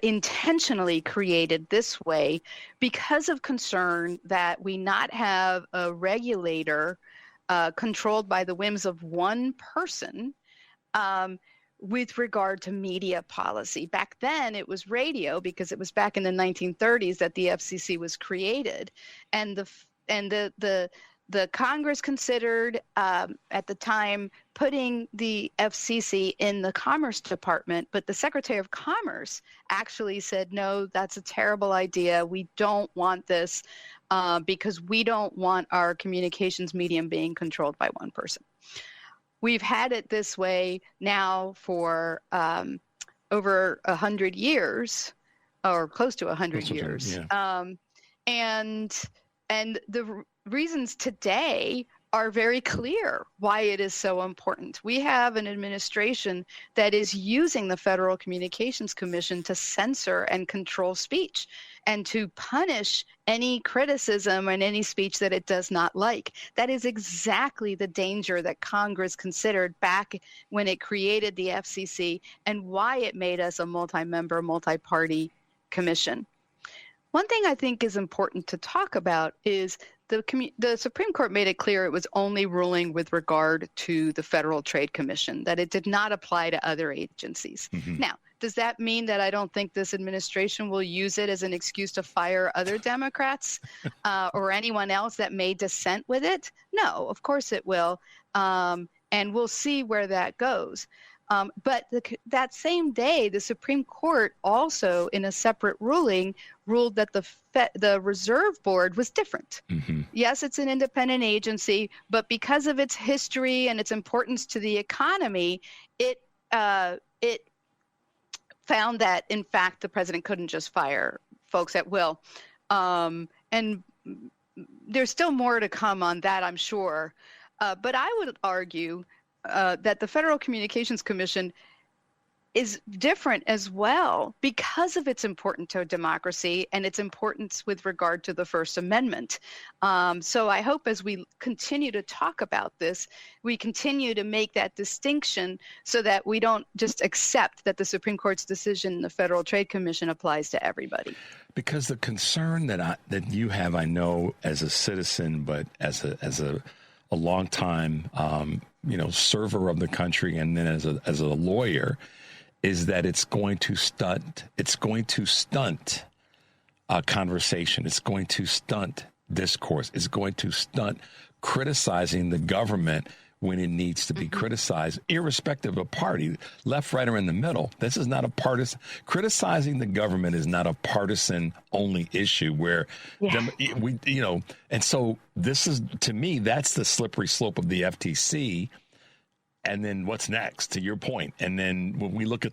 intentionally created this way because of concern that we not have a regulator controlled by the whims of one person with regard to media policy. Back then, it was radio, because it was back in the 1930s that the FCC was created, and the Congress considered at the time putting the FCC in the Commerce Department, but the Secretary of Commerce actually said, no, that's a terrible idea. We don't want this because we don't want our communications medium being controlled by one person. We've had it this way now for over 100 years, or close to 100 years. Yeah. And the reasons today are very clear why it is so important. We have an administration that is using the Federal Communications Commission to censor and control speech and to punish any criticism and any speech that it does not like. That is exactly the danger that Congress considered back when it created the FCC and why it made us a multi-member, multi-party commission. One thing I think is important to talk about is the Supreme Court made it clear it was only ruling with regard to the Federal Trade Commission, that it did not apply to other agencies. Now, does that mean that I don't think this administration will use it as an excuse to fire other Democrats or anyone else that may dissent with it? No, of course it will. And we'll see where that goes. But that same day, the Supreme Court also, in a separate ruling, ruled that the Reserve Board was different. Yes, it's an independent agency, but because of its history and its importance to the economy, it found that, in fact, the president couldn't just fire folks at will. And there's still more to come on that, I'm sure. But I would argue that the Federal Communications Commission is different as well because of its importance to democracy and its importance with regard to the First Amendment. So I hope as we continue to talk about this, we continue to make that distinction so that we don't just accept that the Supreme Court's decision in the Federal Trade Commission applies to everybody. Because the concern that you have, I know, as a citizen, but as a long time server of the country, and then as a lawyer, is that it's going to stunt conversation. It's going to stunt discourse. It's going to stunt criticizing the government when it needs to be criticized, irrespective of party, left, right, or in the middle. This is not a partisan. Criticizing the government is not a partisan-only issue where and so this is, to me, that's the slippery slope of the FTC. And then what's next, to your point? And then when we look at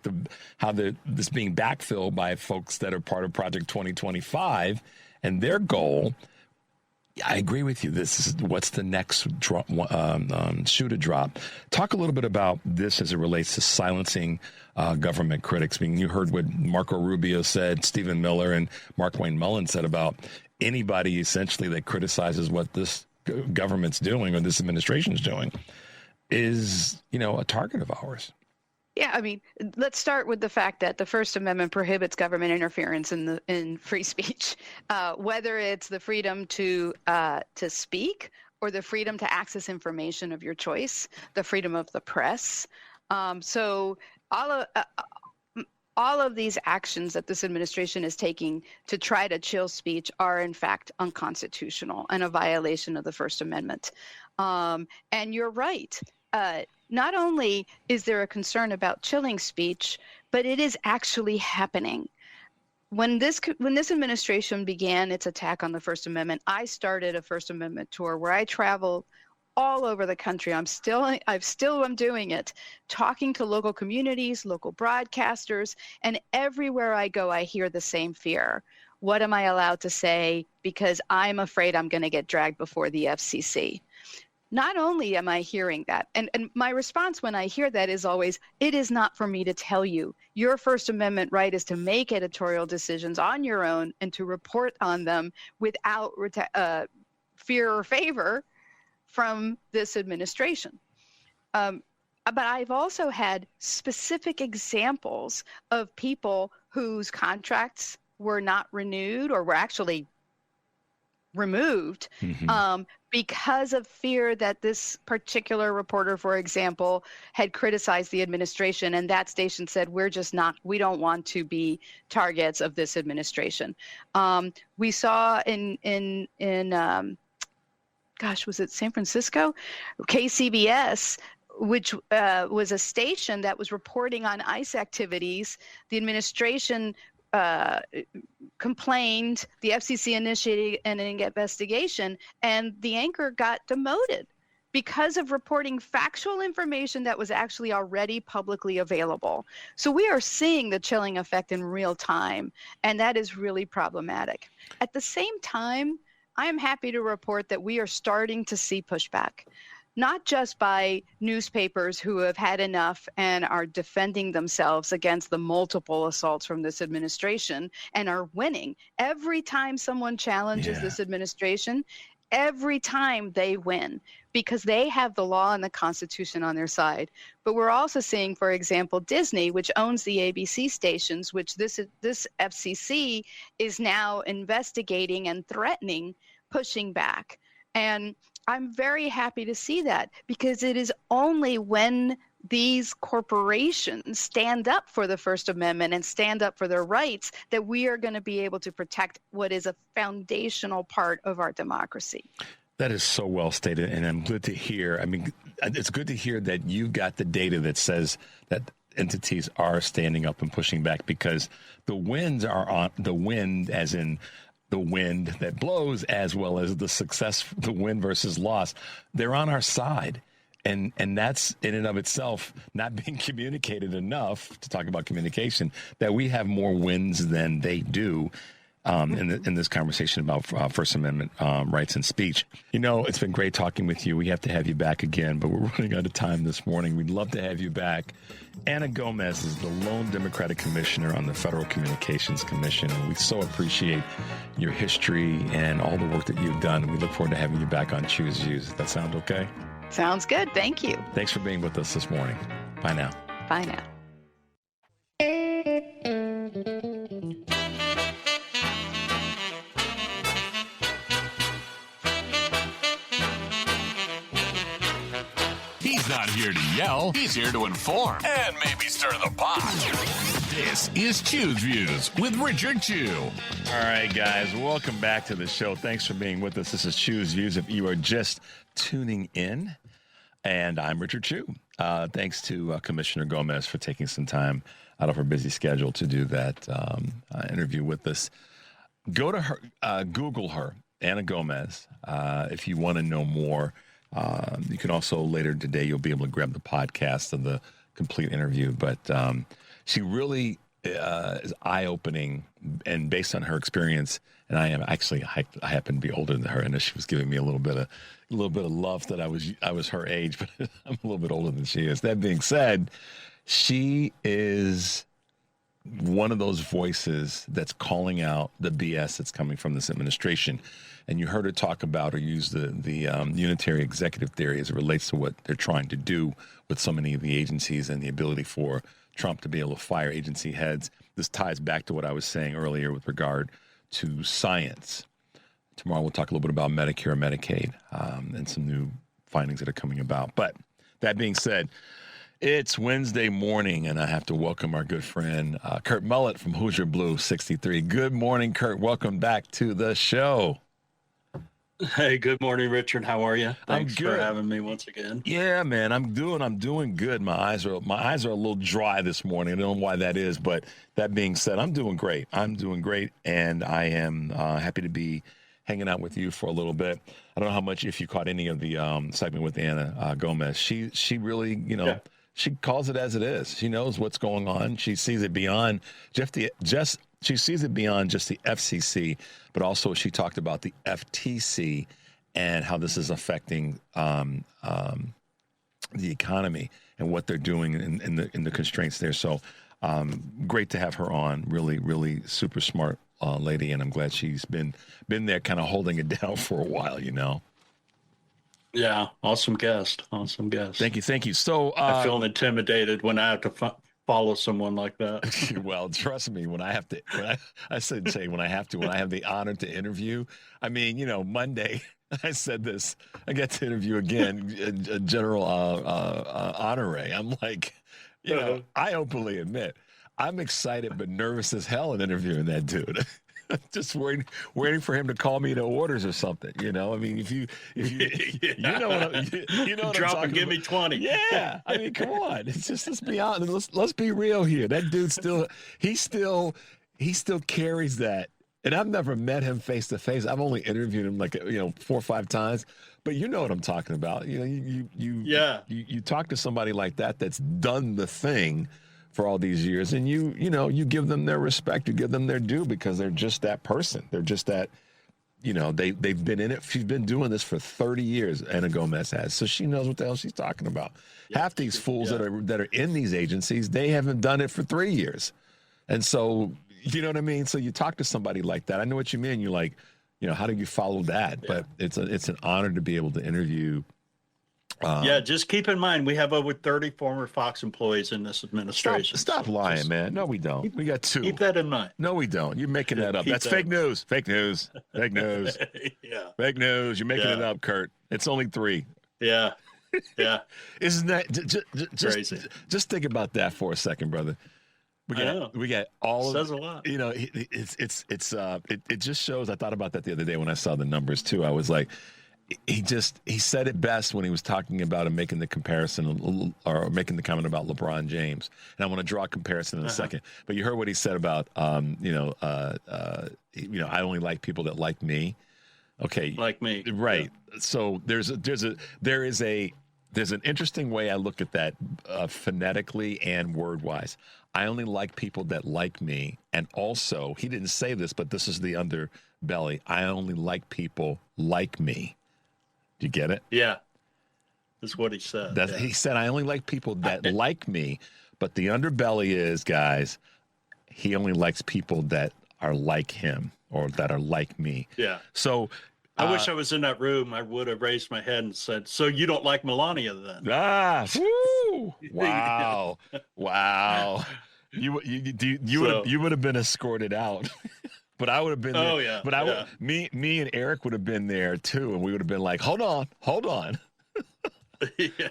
how this being backfilled by folks that are part of Project 2025 and their goal, I agree with you. This is what's the next shoe to drop. Talk a little bit about this as it relates to silencing government critics. I mean, you heard what Marco Rubio said, Stephen Miller, and Markwayne Mullin said about anybody essentially that criticizes what this government's doing or this administration's doing is, a target of ours. Yeah, I mean, let's start with the fact that the First Amendment prohibits government interference in free speech, whether it's the freedom to speak or the freedom to access information of your choice, the freedom of the press. So all of these actions that this administration is taking to try to chill speech are, in fact, unconstitutional and a violation of the First Amendment. And you're right. Not only is there a concern about chilling speech, but it is actually happening. When this administration began its attack on the First Amendment, I started a First Amendment tour where I traveled all over the country. I'm still doing it, talking to local communities, local broadcasters, and everywhere I go, I hear the same fear. What am I allowed to say? Because I'm afraid I'm going to get dragged before the FCC. Not only am I hearing that, and my response when I hear that is always, it is not for me to tell you. Your First Amendment right is to make editorial decisions on your own and to report on them without fear or favor from this administration. But I've also had specific examples of people whose contracts were not renewed or were actually removed because of fear that this particular reporter, for example, had criticized the administration, and that station said, we don't want to be targets of this administration. We saw in was it San Francisco? KCBS, which was a station that was reporting on ICE activities. The administration complained, the FCC initiated an investigation, and the anchor got demoted because of reporting factual information that was actually already publicly available. So we are seeing the chilling effect in real time, and that is really problematic. At the same time, I am happy to report that we are starting to see pushback. Not just by newspapers who have had enough and are defending themselves against the multiple assaults from this administration and are winning. Every time someone challenges this administration, every time they win because they have the law and the Constitution on their side. But we're also seeing, for example, Disney, which owns the ABC stations, which this FCC is now investigating and threatening, pushing back. And I'm very happy to see that, because it is only when these corporations stand up for the First Amendment and stand up for their rights that we are going to be able to protect what is a foundational part of our democracy. That is so well stated, and I'm good to hear. I mean, it's good to hear that you've got the data that says that entities are standing up and pushing back, because the winds are on the wind, as in the wind that blows, as well as the win versus loss. They're on our side. And that's in and of itself not being communicated enough, to talk about communication, that we have more wins than they do in this conversation about First Amendment rights and speech. You know, it's been great talking with you. We have to have you back again, but we're running out of time this morning. We'd love to have you back. Ana Gomez is the lone Democratic commissioner on the Federal Communications Commission, and we so appreciate your history and all the work that you've done. And we look forward to having you back on Choose Views. Does that sound okay? Sounds good. Thank you. Thanks for being with us this morning. Bye now. Bye now. He's not here to yell. He's here to inform and maybe stir the pot. This is Choose Views with Richard Chew. All right, guys, welcome back to the show. Thanks for being with us. This is Choose Views. If you are just tuning in, and I'm Richard Chew. Thanks to Commissioner Gomez for taking some time out of her busy schedule to do that interview with us. Go to her, Google her, Ana Gomez, if you want to know more. You can also, later today, you'll be able to grab the podcast of the complete interview. But she really is eye-opening, and based on her experience, and I happen to be older than her, and she was giving me a little bit of love that I was her age, but I'm a little bit older than she is. That being said, she is one of those voices that's calling out the BS that's coming from this administration. And you heard her talk about or use the unitary executive theory as it relates to what they're trying to do with so many of the agencies and the ability for Trump to be able to fire agency heads. This ties back to what I was saying earlier with regard to science. Tomorrow we'll talk a little bit about Medicare and Medicaid and some new findings that are coming about. But that being said, it's Wednesday morning, and I have to welcome our good friend, Kurt Mullett from Hoosier Blue 63. Good morning, Kurt. Welcome back to the show. Hey, good morning, Richard. How are you? Thanks I'm good. for having me once again. Yeah, man, I'm doing good. My eyes are a little dry this morning. I don't know why that is, but that being said, I'm doing great. And I am happy to be hanging out with you for a little bit. I don't know how much, if you caught any of the segment with Ana Gomez. She really, She calls it as it is. She knows what's going on. She sees it beyond she sees it beyond just the FCC, but also she talked about the FTC and how this is affecting the economy and what they're doing in the constraints there. So great to have her on. Really, really super smart lady, and I'm glad she's been there, kind of holding it down for a while. Yeah, awesome guest. Thank you. So I feel intimidated when I have to follow someone like that. Well, trust me, when I have the honor to interview, I mean, Monday, I said this, I get to interview again, General Honore. I'm like, I openly admit, I'm excited but nervous as hell in interviewing that dude. Just waiting for him to call me to orders or something. I mean, if you know what I'm drop talking and give about. me 20. Yeah, I mean, come on. It's just, let's be honest. Let's be real here. That dude he still carries that. And I've never met him face to face. I've only interviewed him 4 or 5 times. But you know what I'm talking about. You talk to somebody like that that's done the thing for all these years, and you give them their respect, you give them their due, because they're just that person. They're just that, they've been in it. She's been doing this for 30 years, Ana Gomez has, so she knows what the hell she's talking about. Half these fools that are in these agencies, they haven't done it for 3 years, and so you know what I mean. So you talk to somebody like that. I know what you mean. You're like, how do you follow that? Yeah. But it's an honor to be able to interview Yeah, just keep in mind we have over 30 former Fox employees in this administration. Stop lying, man. No, we don't. We got 2. Keep that in mind. No, we don't. You're making that up. That's fake news. Fake news. Fake news. Yeah. Fake news. You're making it up, Kurt. It's only 3. Yeah. Yeah. Isn't that just crazy? Just think about that for a second, brother. We got all says a lot. You know, it just shows. I thought about that the other day when I saw the numbers too. I was like, he said it best when he was talking about him making the comparison or making the comment about LeBron James. And I want to draw a comparison in a second. But you heard what he said about I only like people that like me. Okay, like me, right? Yeah. So there's an interesting way I look at that phonetically and word wise. I only like people that like me, and also he didn't say this, but this is the underbelly. I only like people like me. Do you get it? Yeah, that's what he said. He said I only like people that like me, but the underbelly is, guys, he only likes people that are like him or that are like me. Yeah. So I wish I was in that room. I would have raised my head and said, "So you don't like Melania then?" Woo! Wow, wow. You would have been escorted out, but I would have been. Oh there. yeah. But me and Eric would have been there too, and we would have been like, "Hold on." Yeah.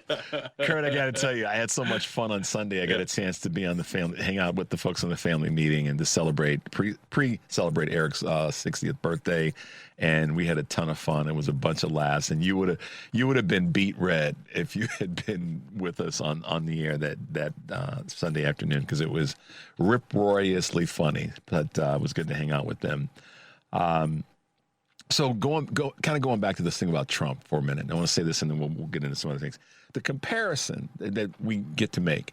Kurt, I got to tell you, I had so much fun on Sunday. I got a chance to be on the family, hang out with the folks on the family meeting, and to celebrate pre-celebrate Eric's 60th birthday, and we had a ton of fun. It was a bunch of laughs, and you would have been beat red if you had been with us on the air that Sunday afternoon, because it was rip-roariously funny. But it was good to hang out with them. So going back to this thing about Trump for a minute. I want to say this, and then we'll get into some other things. The comparison that we get to make,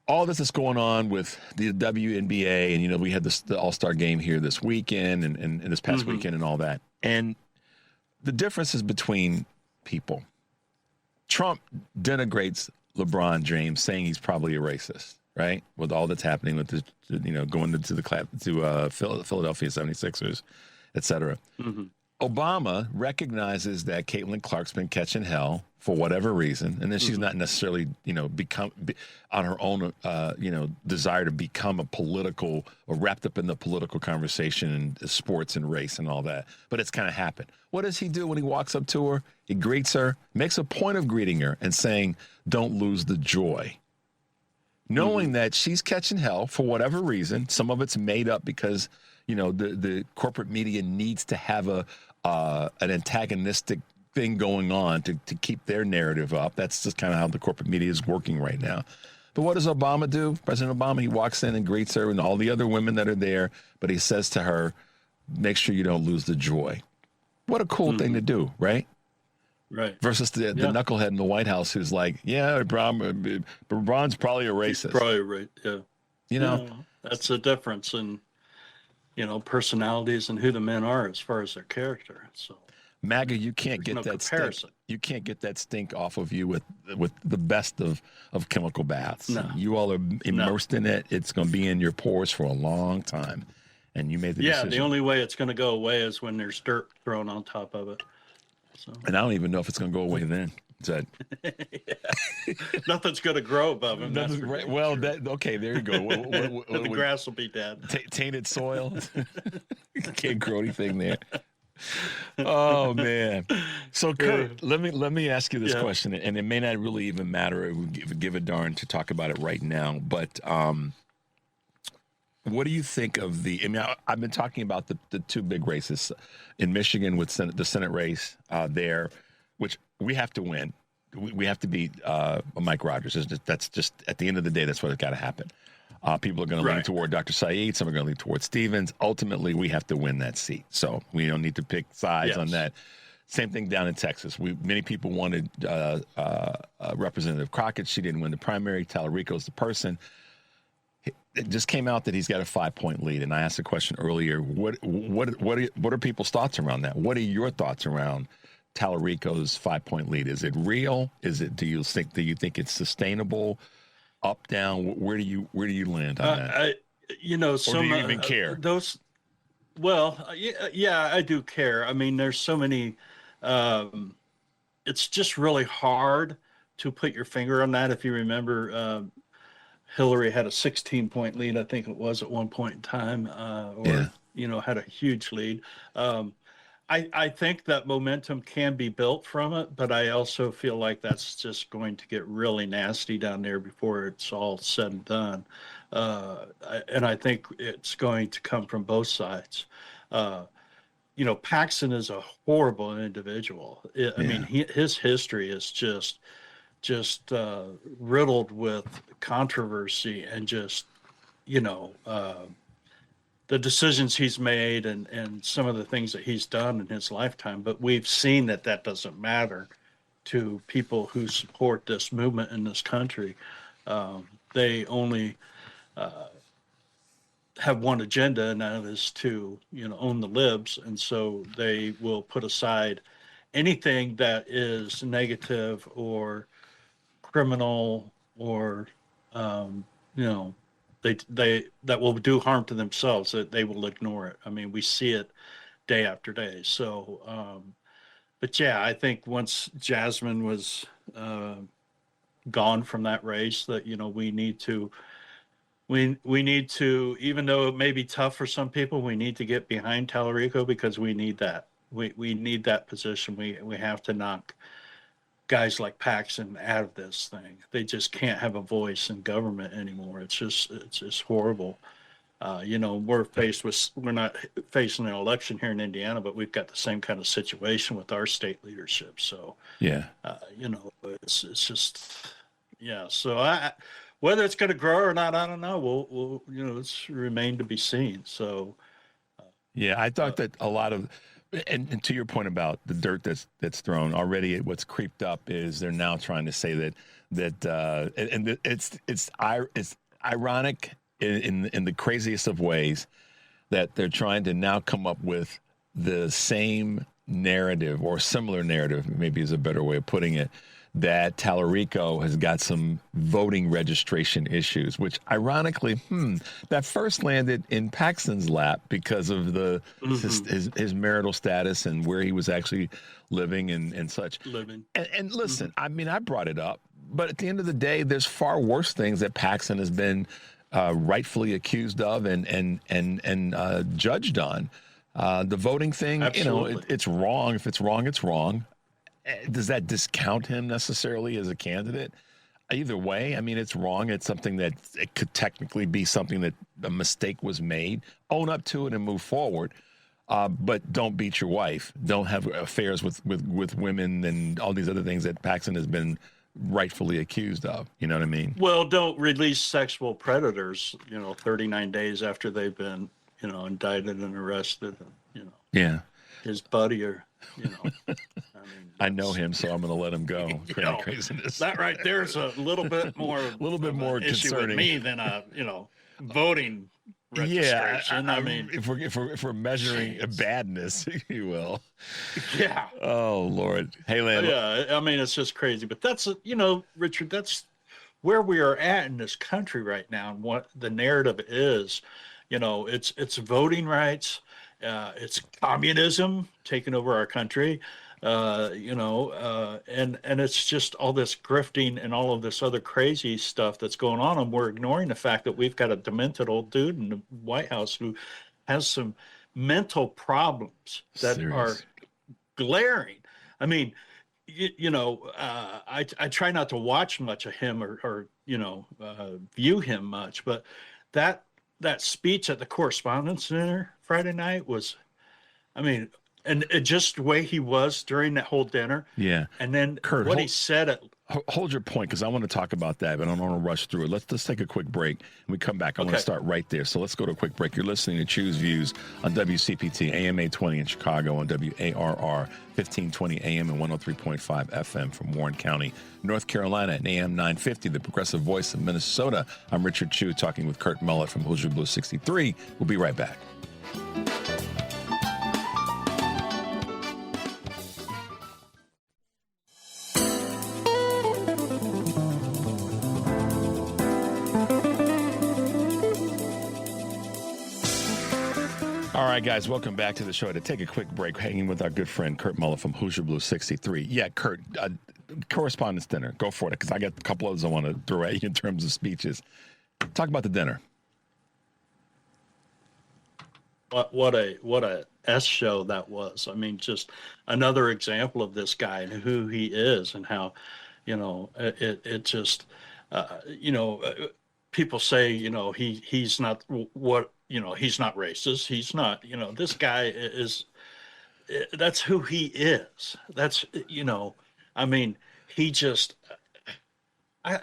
all this is going on with the WNBA, and we had the All-Star game here this weekend and this past weekend and all that. And the differences between people. Trump denigrates LeBron James, saying he's probably a racist, right? With all that's happening with the, going to the Philadelphia 76ers. Etc. Obama recognizes that Caitlin Clark's been catching hell for whatever reason, and then she's not necessarily, become on her own, desire to become a political or wrapped up in the political conversation and sports and race and all that. But it's kind of happened. What does he do when he walks up to her? He greets her, makes a point of greeting her and saying, "Don't lose the joy." Knowing that she's catching hell for whatever reason. Some of it's made up because the corporate media needs to have an antagonistic thing going on to keep their narrative up. That's just kind of how the corporate media is working right now. But what does Obama do? President Obama, he walks in and greets her and all the other women that are there, but he says to her, "Make sure you don't lose the joy." What a cool thing to do, right? Right. Versus the knucklehead in the White House who's like, "Yeah, LeBron's probably a racist." He's probably right. Yeah. Yeah, that's the difference in personalities and who the men are as far as their character. So MAGA, you can't get that stink. You can't get that stink off of you with the best of chemical baths. No. You all are immersed in it. It's going to be in your pores for a long time. And you made the decision. Yeah, the only way it's going to go away is when there's dirt thrown on top of it. So. And I don't even know if it's going to go away then. Nothing's going to grow above him. Right. Well, okay, there you go. The grass will be dead. Tainted soil. Can't grow anything there. Oh man. So Kurt, let me ask you this question, and it may not really even matter if we give a darn to talk about it right now, but what do you think of I've been talking about the two big races in Michigan with the Senate race there, which we have to win. We have to beat Mike Rogers. That's just, at the end of the day, that's what's got to happen. People are going to lean toward Dr. Saeed. Some are going to lean toward Stevens. Ultimately, we have to win that seat. So we don't need to pick sides on that. Same thing down in Texas. Many people wanted Representative Crockett. She didn't win the primary. Tallarico's the person. It just came out that he's got a 5-point lead. And I asked a question earlier. What are people's thoughts around that? What are your thoughts around Tallarico's 5-point lead? Is it real? Do you think it's sustainable? Up, down? Where do you land on that? Or do you even care? I do care. I mean, there's so many it's just really hard to put your finger on that. If you remember, Hillary had a 16-point lead, I think it was at one point in time, had a huge lead. I think that momentum can be built from it, but I also feel like that's just going to get really nasty down there before it's all said and done. And I think it's going to come from both sides. Paxton is a horrible individual. I mean, his history is just riddled with controversy and just, the decisions he's made and some of the things that he's done in his lifetime. But we've seen that doesn't matter to people who support this movement in this country. They only have one agenda, and that is to, own the libs. And so they will put aside anything that is negative or criminal or, they that will do harm to themselves, that they will ignore it. I mean, we see it day after day. So, but yeah, I think once Jasmine was gone from that race, that we need to, even though it may be tough for some people, we need to get behind Tallarico, because we need that. We need that position. We have to knock guys like Paxton out of this thing. They just can't have a voice in government anymore. It's just horrible. We're not facing an election here in Indiana, but we've got the same kind of situation with our state leadership. So it's just, so whether it's going to grow or not, I don't know. We'll it's remain to be seen. So I thought that a lot of, and to your point about the dirt that's thrown already, what's creeped up is they're now trying to say that it's ironic in the craziest of ways that they're trying to now come up with the same narrative, or similar narrative, maybe is a better way of putting it, that Tallarico has got some voting registration issues, which ironically, that first landed in Paxton's lap because of his marital status and where he was actually living and such. And listen, I mean, I brought it up, but at the end of the day, there's far worse things that Paxton has been rightfully accused of and judged on. The voting thing, it's wrong. If it's wrong, it's wrong. Does that discount him necessarily as a candidate? Either way, I mean, it's wrong. It's something that it could technically be something that a mistake was made. Own up to it and move forward. But don't beat your wife. Don't have affairs with women and all these other things that Paxton has been rightfully accused of. You know what I mean? Well, don't release sexual predators, 39 days after they've been, indicted and arrested. Yeah. His buddy or, I know him, so I'm going to let him go. Craziness. That right there is a little bit more issue concerning with me than voting registration. Yeah, I mean, if we're measuring badness, if you will. Yeah. Oh Lord. Hey, Lamb. Yeah, I mean, it's just crazy, but that's Richard, that's where we are at in this country right now, and what the narrative is. It's voting rights. It's communism taking over our country, and it's just all this grifting and all of this other crazy stuff that's going on. And we're ignoring the fact that we've got a demented old dude in the White House who has some mental problems that are glaring. I mean, I try not to watch much of him or view him much, but that speech at the Correspondence Center Friday night was, I mean, and just the way he was during that whole dinner. Yeah. And then Kurt, he said at hold your point, because I want to talk about that, but I don't want to rush through it. Let's take a quick break. When we come back, I want to start right there. So let's go to a quick break. You're listening to Choose Views on WCPT, AM 820 in Chicago, on WARR 1520 AM and 103.5 FM from Warren County, North Carolina, and AM 950, the progressive voice of Minnesota. I'm Richard Chu, talking with Kurt Mullett from Hoosier Blue 63. We'll be right back. All right, guys, welcome back to the show. To take a quick break, hanging with our good friend Kurt Muller from Hoosier Blue 63. Yeah, Kurt, correspondence dinner. Go for it, because I got a couple others I want to throw at you in terms of speeches. Talk about the dinner. What a S show that was. I mean, just another example of this guy and who he is, and how, it just, people say, he's not what, he's not racist. He's not, this guy is, that's who he is. That's, I mean, he just, I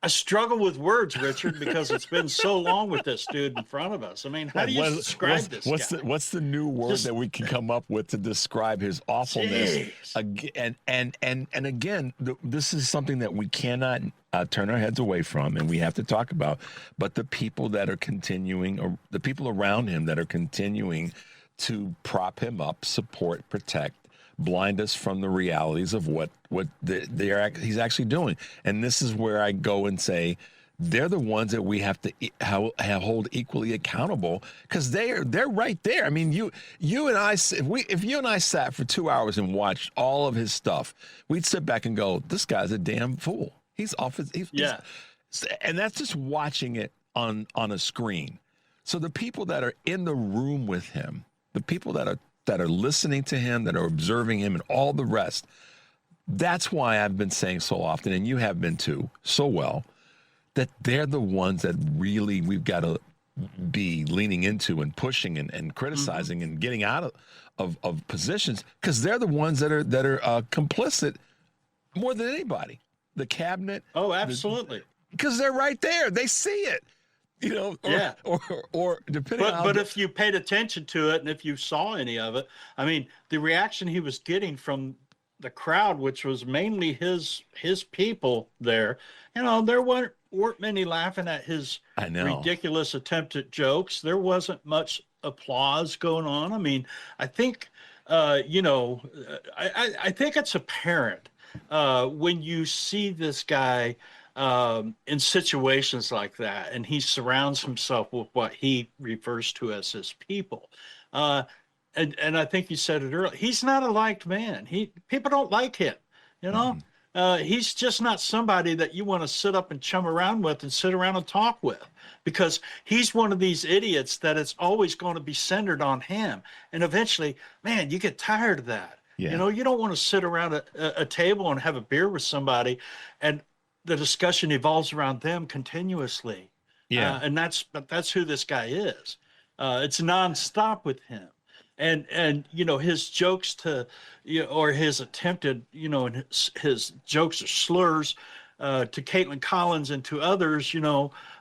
struggle with words, Richard, because it's been so long with this dude in front of us. I mean, how do you describe this guy? What's the new word that we can come up with to describe his awfulness? And again, this is something that we cannot turn our heads away from, and we have to talk about. But the people that are continuing, or the people around him that are continuing to prop him up, support, protect, blind us from the realities of what he's actually doing. And this is where I go and say they're the ones that we have to hold equally accountable, because they're right there. I mean, you and I, if you and I sat for 2 hours and watched all of his stuff, we'd sit back and go, this guy's a damn fool. He's off his, and that's just watching it on a screen. So the people that are in the room with him, the people that are listening to him, that are observing him, and all the rest. That's why I've been saying so often, and you have been too, so well, that they're the ones that really we've got to be leaning into and pushing and criticizing and getting out of positions, because they're the ones that are complicit more than anybody. The cabinet. Oh, absolutely. Because they're right there. They see it. Or depending on. But if you paid attention to it, and if you saw any of it, I mean, the reaction he was getting from the crowd, which was mainly his people there, there weren't many laughing at his ridiculous attempt at jokes. There wasn't much applause going on. I mean, I think, I think it's apparent when you see this guy in situations like that, and he surrounds himself with what he refers to as his people. And I think you said it earlier, he's not a liked man. People don't like him, he's just not somebody that you want to sit up and chum around with and sit around and talk with, because he's one of these idiots that it's always going to be centered on him. And eventually, man, you get tired of that. Yeah. You don't want to sit around a table and have a beer with somebody and the discussion evolves around them continuously. Yeah. And that's who this guy is. It's nonstop with him. And his jokes or his attempted, his jokes or slurs to Caitlin Collins and to others,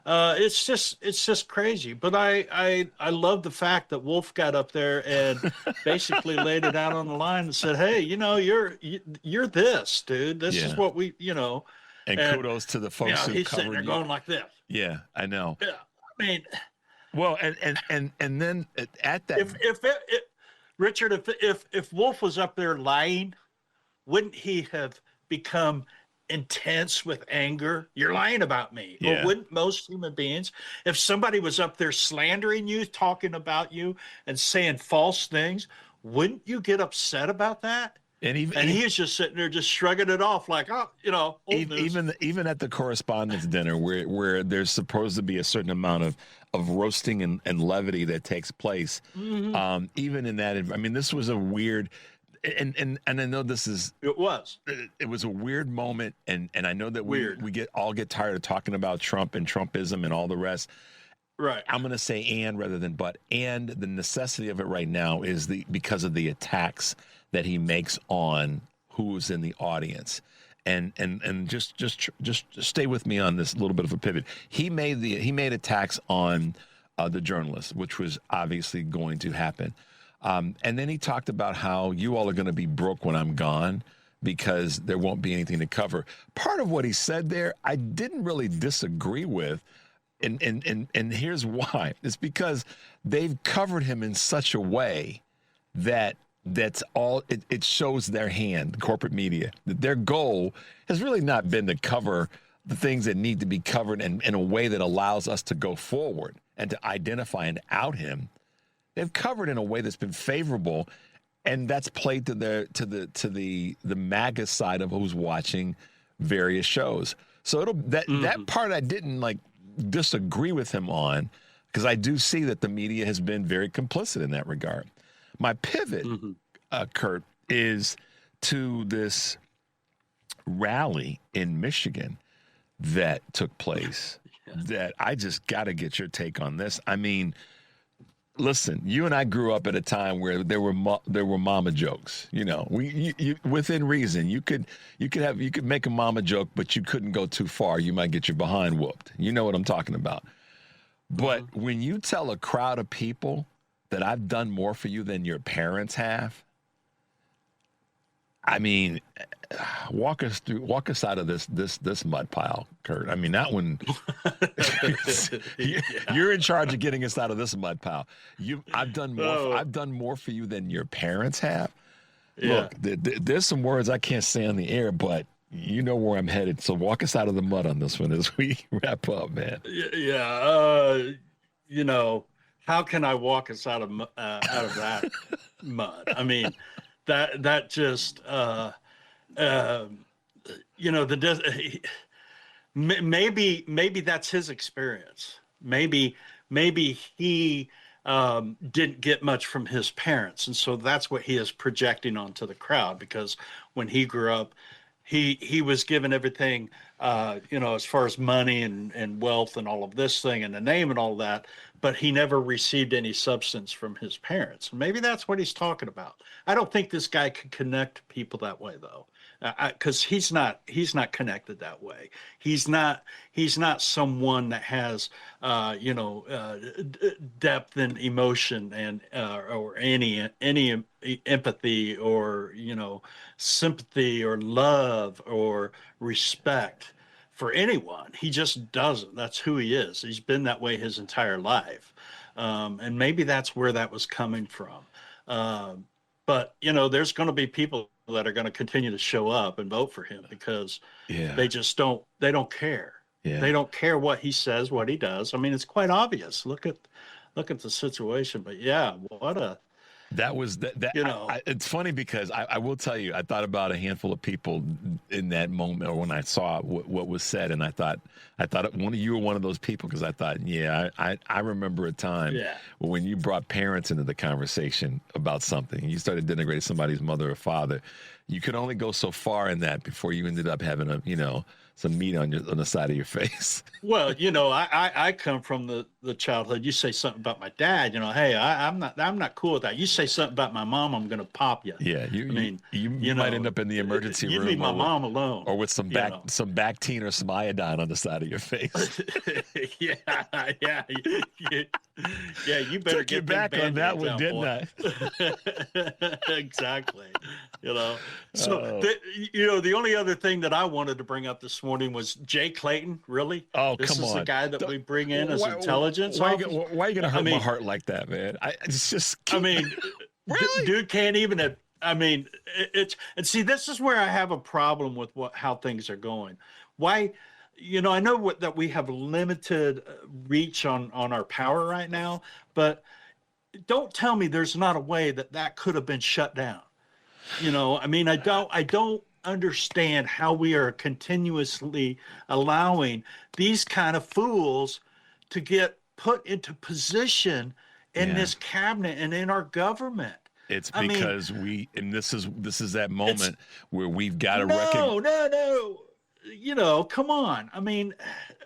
it's just crazy. But I love the fact that Wolf got up there and basically laid it out on the line and said, hey, you're this, dude. This is what we, And kudos to the folks who he's covered sitting there going like this. Yeah, I know. Yeah, I mean, well, and then at that, Richard, if Wolf was up there lying, wouldn't he have become intense with anger? You're lying about me. Yeah. Or wouldn't most human beings? If somebody was up there slandering you, talking about you, and saying false things, wouldn't you get upset about that? And he's just sitting there, just shrugging it off, like, old news. Even at the correspondence dinner, where there's supposed to be a certain amount of roasting and levity that takes place. Mm-hmm. Even in that, I mean, this was a weird, and I know this is. It was a weird moment, and I know that we get tired of talking about Trump and Trumpism and all the rest. Right. I'm going to say and rather than but. And the necessity of it right now is because of the attacks that he makes on who's in the audience. And just stay with me on this little bit of a pivot. He made attacks on the journalists, which was obviously going to happen. And then he talked about how you all are going to be broke when I'm gone because there won't be anything to cover. Part of what he said there, I didn't really disagree with. And here's why. It's because they've covered him in such a way that it shows their hand, corporate media, that their goal has really not been to cover the things that need to be covered in a way that allows us to go forward and to identify and out him. They've covered in a way that's been favorable, and that's played to the MAGA side of who's watching various shows. So that part I didn't like disagree with him on, because I do see that the media has been very complicit in that regard. My pivot, Kurt, is to this rally in Michigan that took place. That I just got to get your take on this. I mean, listen, you and I grew up at a time where there were mama jokes. You know, you within reason. You could make a mama joke, but you couldn't go too far. You might get your behind whooped. You know what I'm talking about. But when you tell a crowd of people that I've done more for you than your parents have, I mean, walk us out of this mud pile, Kurt. I mean, that one. You're in charge of getting us out of this mud pile. I've done more. I've done more for you than your parents have. Yeah. Look, there's some words I can't say on the air, but you know where I'm headed. So walk us out of the mud on this one as we wrap up, man. Yeah. You know, how can I walk us out of that mud? I mean, that just you know, maybe that's his experience. Maybe he didn't get much from his parents, and so that's what he is projecting onto the crowd, because when he grew up, he was given everything, you know, as far as money and wealth and all of this thing and the name and all that, but he never received any substance from his parents. Maybe that's what he's talking about. I don't think this guy can connect people that way, though, because he's not connected that way. He's not someone that has you know, depth and emotion and or any empathy or, you know, sympathy or love or respect for anyone. He just doesn't. That's who he is. He's been that way his entire life. And maybe that's where that was coming from. But, you know, there's going to be people that are going to continue to show up and vote for him because they just don't care. Yeah. They don't care what he says, what he does. I mean, it's quite obvious. Look at the situation. But yeah, that was that. You know, it's funny because I will tell you, I thought about a handful of people in that moment, or when I saw what was said, and I thought you were one of those people, because I thought, I remember a time when you brought parents into the conversation about something. You started denigrating somebody's mother or father. You could only go so far in that before you ended up having some meat on the side of your face. Well, you know, I come from the childhood. You say something about my dad, you know, hey, I'm not cool with that. You say something about my mom, I'm gonna pop you. Yeah, you might end up in the emergency room. You leave my mom alone, or with some Bactine or some iodine on the side of your face. yeah. You better Took you back on that one, didn't I? Exactly. You know, so the only other thing that I wanted to bring up this morning was Jay Clayton. Really? Oh, this come on! This is the guy that we bring in as intelligence. Why are you going to hurt my heart like that, man? It's just. I mean, really? Dude can't even. I mean, and see, this is where I have a problem with how things are going. Why? You know, I know that we have limited reach on our power right now, but don't tell me there's not a way that could have been shut down. You know, I mean, I don't understand how we are continuously allowing these kind of fools to get put into position in this cabinet and in our government. It's because this is that moment where we've got to recognize. No. You know, come on. I mean,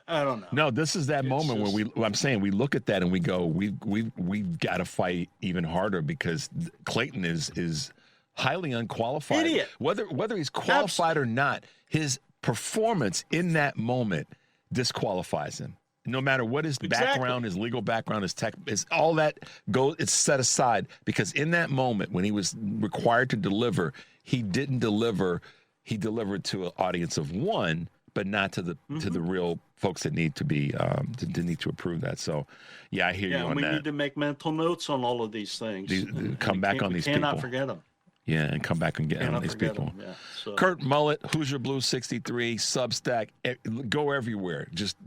I don't know. No, this is that moment where I'm saying we look at that and we go, we've got to fight even harder, because Clayton is highly unqualified. Idiot. Whether he's qualified or not, his performance in that moment disqualifies him. No matter what his background, his legal background, his tech, all that it's set aside, because in that moment when he was required to deliver, he didn't deliver. He delivered to an audience of one, but not to the real folks that need to be need to approve that. So, I hear you on that. We need to make mental notes on all of these things. Come back on these people. We cannot forget them. Yeah, and come back and get on these people. Kurt Mullet, Hoosier Blue 63, Substack, go everywhere. Just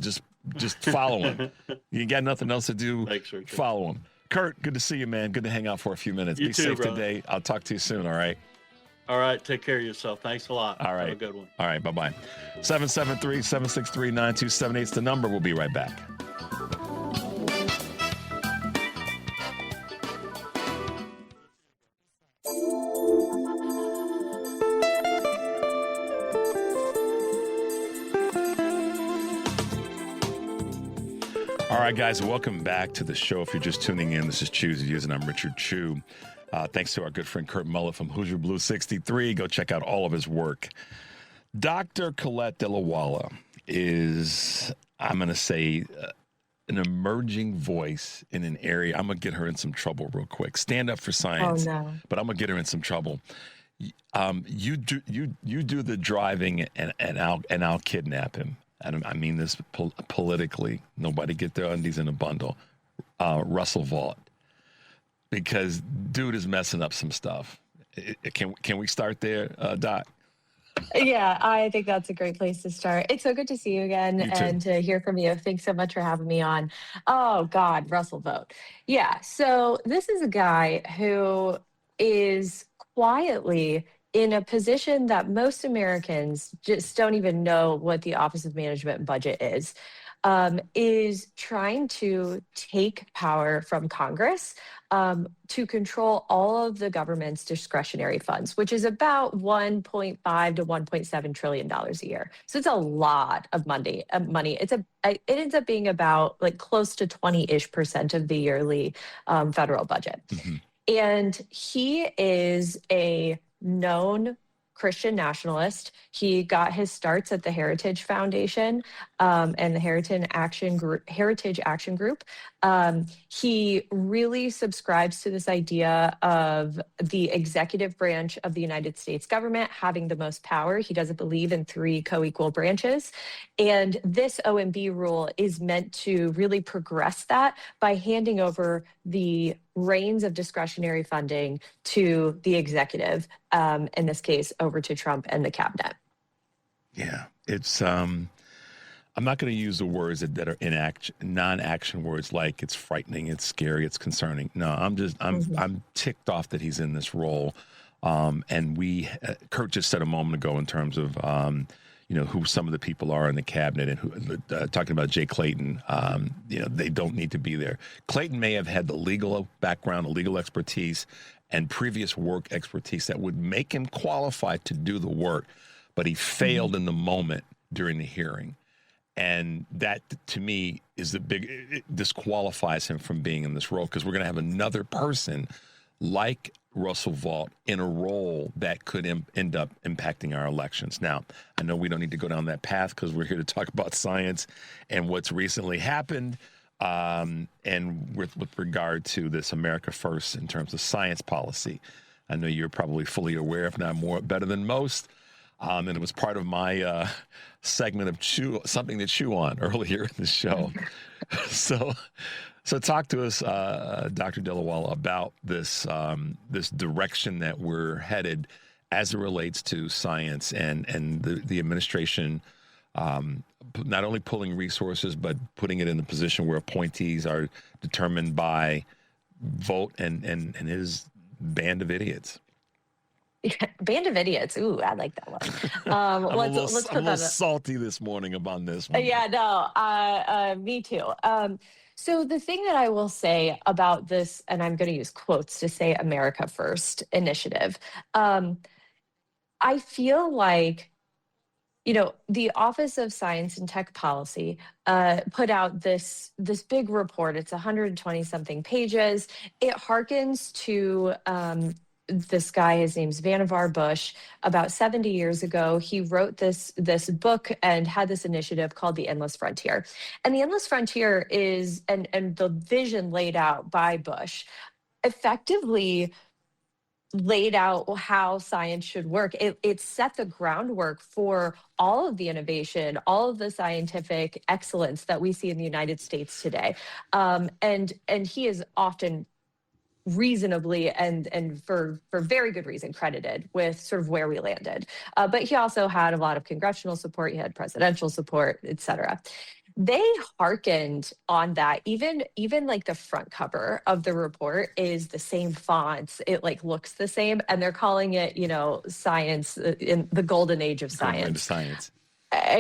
follow him. You got nothing else to do. Thanks, Richard. Follow him. Kurt, good to see you, man. Good to hang out for a few minutes. You Be too, safe brother. today. I'll talk to you soon, all right? All right. Take care of yourself. Thanks a lot. All right. Have a good one. All right, bye-bye. 773-763-9278 is the number. We'll be right back. All right, guys, welcome back to the show. If you're just tuning in, this is Choose Views, and I'm Richard Chu. Thanks to our good friend Kurt Mullett from Hoosier Blue 63. Go check out all of his work. Dr. Colette Delawala is, I'm going to say, an emerging voice in an area. I'm going to get her in some trouble real quick. Stand up for science. Oh, no. But I'm going to get her in some trouble. You do the driving, and I'll kidnap him. I mean this politically. Nobody get their undies in a bundle. Russell Vought. Because dude is messing up some stuff. Can we start there, Doc? Yeah, I think that's a great place to start. It's so good to see you again You too. and to hear from you. Thanks so much for having me on. Oh, God, Russell Vought. Yeah, so this is a guy who is quietly in a position that most Americans just don't even know what the Office of Management and Budget is trying to take power from Congress to control all of the government's discretionary funds, which is about $1.5 to $1.7 trillion a year. So it's a lot of money. It ends up being about like close to 20-ish% of the yearly federal budget. Mm-hmm. And he is a known Christian nationalist. He got his starts at the Heritage Foundation and the Heritage Action Group. He really subscribes to this idea of the executive branch of the United States government having the most power. He doesn't believe in 3 co-equal branches. And this OMB rule is meant to really progress that by handing over the reins of discretionary funding to the executive, in this case, over to Trump and the cabinet. Yeah, it's I'm not going to use the words that are non-action words like it's frightening, it's scary, it's concerning. No, I'm ticked off that he's in this role. And Kurt just said a moment ago in terms of who some of the people are in the cabinet and who talking about Jay Clayton. They don't need to be there. Clayton may have had the legal background, the legal expertise, and previous work expertise that would make him qualified to do the work, but he failed in the moment during the hearing. And that, to me, is it disqualifies him from being in this role, because we're going to have another person like Russell Vought in a role that could end up impacting our elections. Now, I know we don't need to go down that path because we're here to talk about science and what's recently happened, and with regard to this America First in terms of science policy. I know you're probably fully aware, if not better than most. And it was part of my segment of something to chew on earlier in the show. So talk to us, Dr. Delawala, about this direction that we're headed as it relates to science and the administration not only pulling resources, but putting it in the position where appointees are determined by Vought and his band of idiots. Band of idiots. Ooh, I like that one. I'm a let's little salty this morning about this one. Yeah, no, me too. So the thing that I will say about this, and I'm going to use quotes to say America First initiative, I feel like, the Office of Science and Tech Policy put out this big report. It's 120 something pages. It harkens to this guy, his name's Vannevar Bush. About 70 years ago, he wrote this book and had this initiative called The Endless Frontier. And The Endless Frontier is, and the vision laid out by Bush, effectively laid out how science should work. It set the groundwork for all of the innovation, all of the scientific excellence that we see in the United States today. And he is often reasonably and for very good reason credited with sort of where we landed. But he also had a lot of congressional support. He had presidential support, et cetera. they hearkened on that. Even like the front cover of the report is the same fonts. It like looks the same, and they're calling it, science in the golden age of science.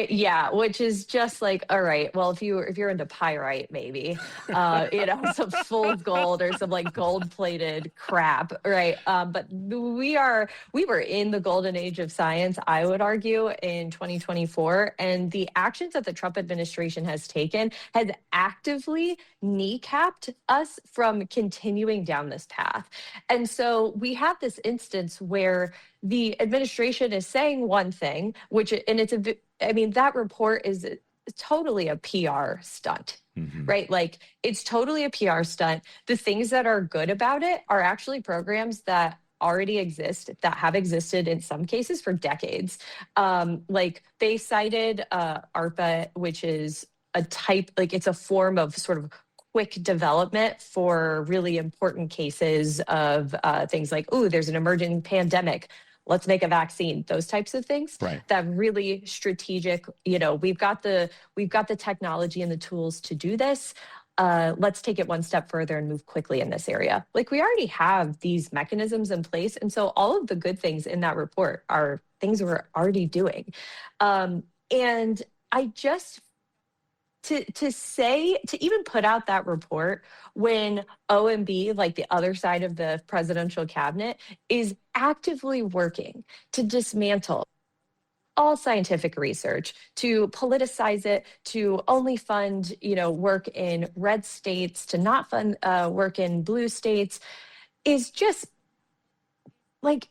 Yeah, which is just like, all right, well, if you're into pyrite, maybe, some full gold or some like gold plated crap, right? But we were in the golden age of science, I would argue, in 2024, and the actions that the Trump administration has taken has actively kneecapped us from continuing down this path. And so we have this instance where the administration is saying one thing, that report is totally a PR stunt, right? Like, it's totally a PR stunt. The things that are good about it are actually programs that already exist, that have existed in some cases for decades. Like, they cited ARPA, which is it's a form of sort of quick development for really important cases of things like, there's an emerging pandemic, let's make a vaccine, those types of things. Right. That really strategic, we've got the technology and the tools to do this. Let's take it one step further and move quickly in this area. Like, we already have these mechanisms in place. And so all of the good things in that report are things we're already doing. And I just, to even put out that report when OMB, like the other side of the presidential cabinet, is actively working to dismantle all scientific research, to politicize it, to only fund, work in red states, to not fund work in blue states, is just like,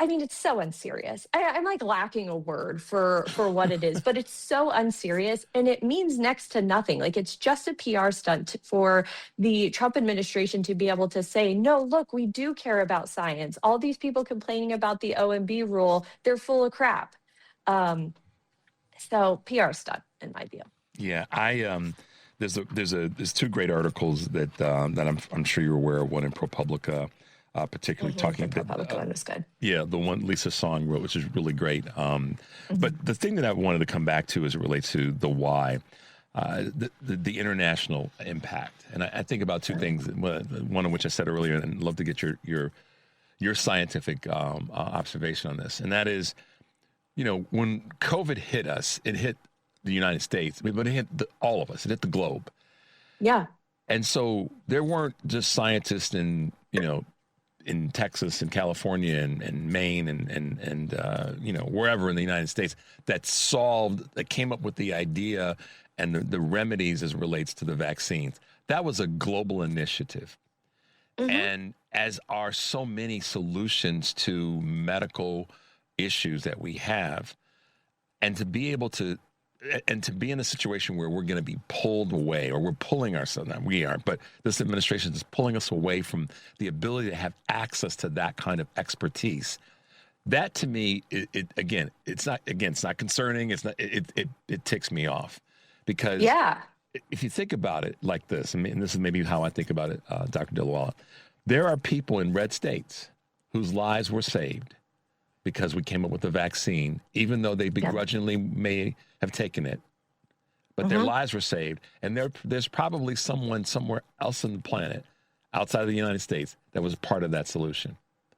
it's so unserious. I'm like lacking a word for what it is, but it's so unserious, and it means next to nothing. Like, it's just a PR stunt for the Trump administration to be able to say, no, look, we do care about science. All these people complaining about the OMB rule, they're full of crap. So PR stunt, in my view. Yeah, there's two great articles that I'm sure you're aware of. One in ProPublica, particularly talking about ProPublica was good. Yeah, the one Lisa Song wrote, which is really great. But the thing that I wanted to come back to as it relates to the why, the international impact, and I think about two things. One of which I said earlier, and I'd love to get your scientific observation on this, and that is, when COVID hit us, it hit the United States, but it hit all of us. It hit the globe. Yeah. And so there weren't just scientists in Texas and California and Maine and wherever in the United States that came up with the idea and the remedies as it relates to the vaccines. That was a global initiative. And as are so many solutions to medical issues that we have, and to be able to, and to be in a situation where we're going to be pulled away, or we're pulling ourselves, not we aren't, but this administration is pulling us away from the ability to have access to that kind of expertise. That, to me, it's not concerning. It ticks me off, because if you think about it like this, and this is maybe how I think about it, Dr. Dhaliwal, there are people in red states whose lives were saved because we came up with a vaccine, even though they begrudgingly may have taken it, but their lives were saved. And there's probably someone somewhere else on the planet outside of the United States that was part of that solution.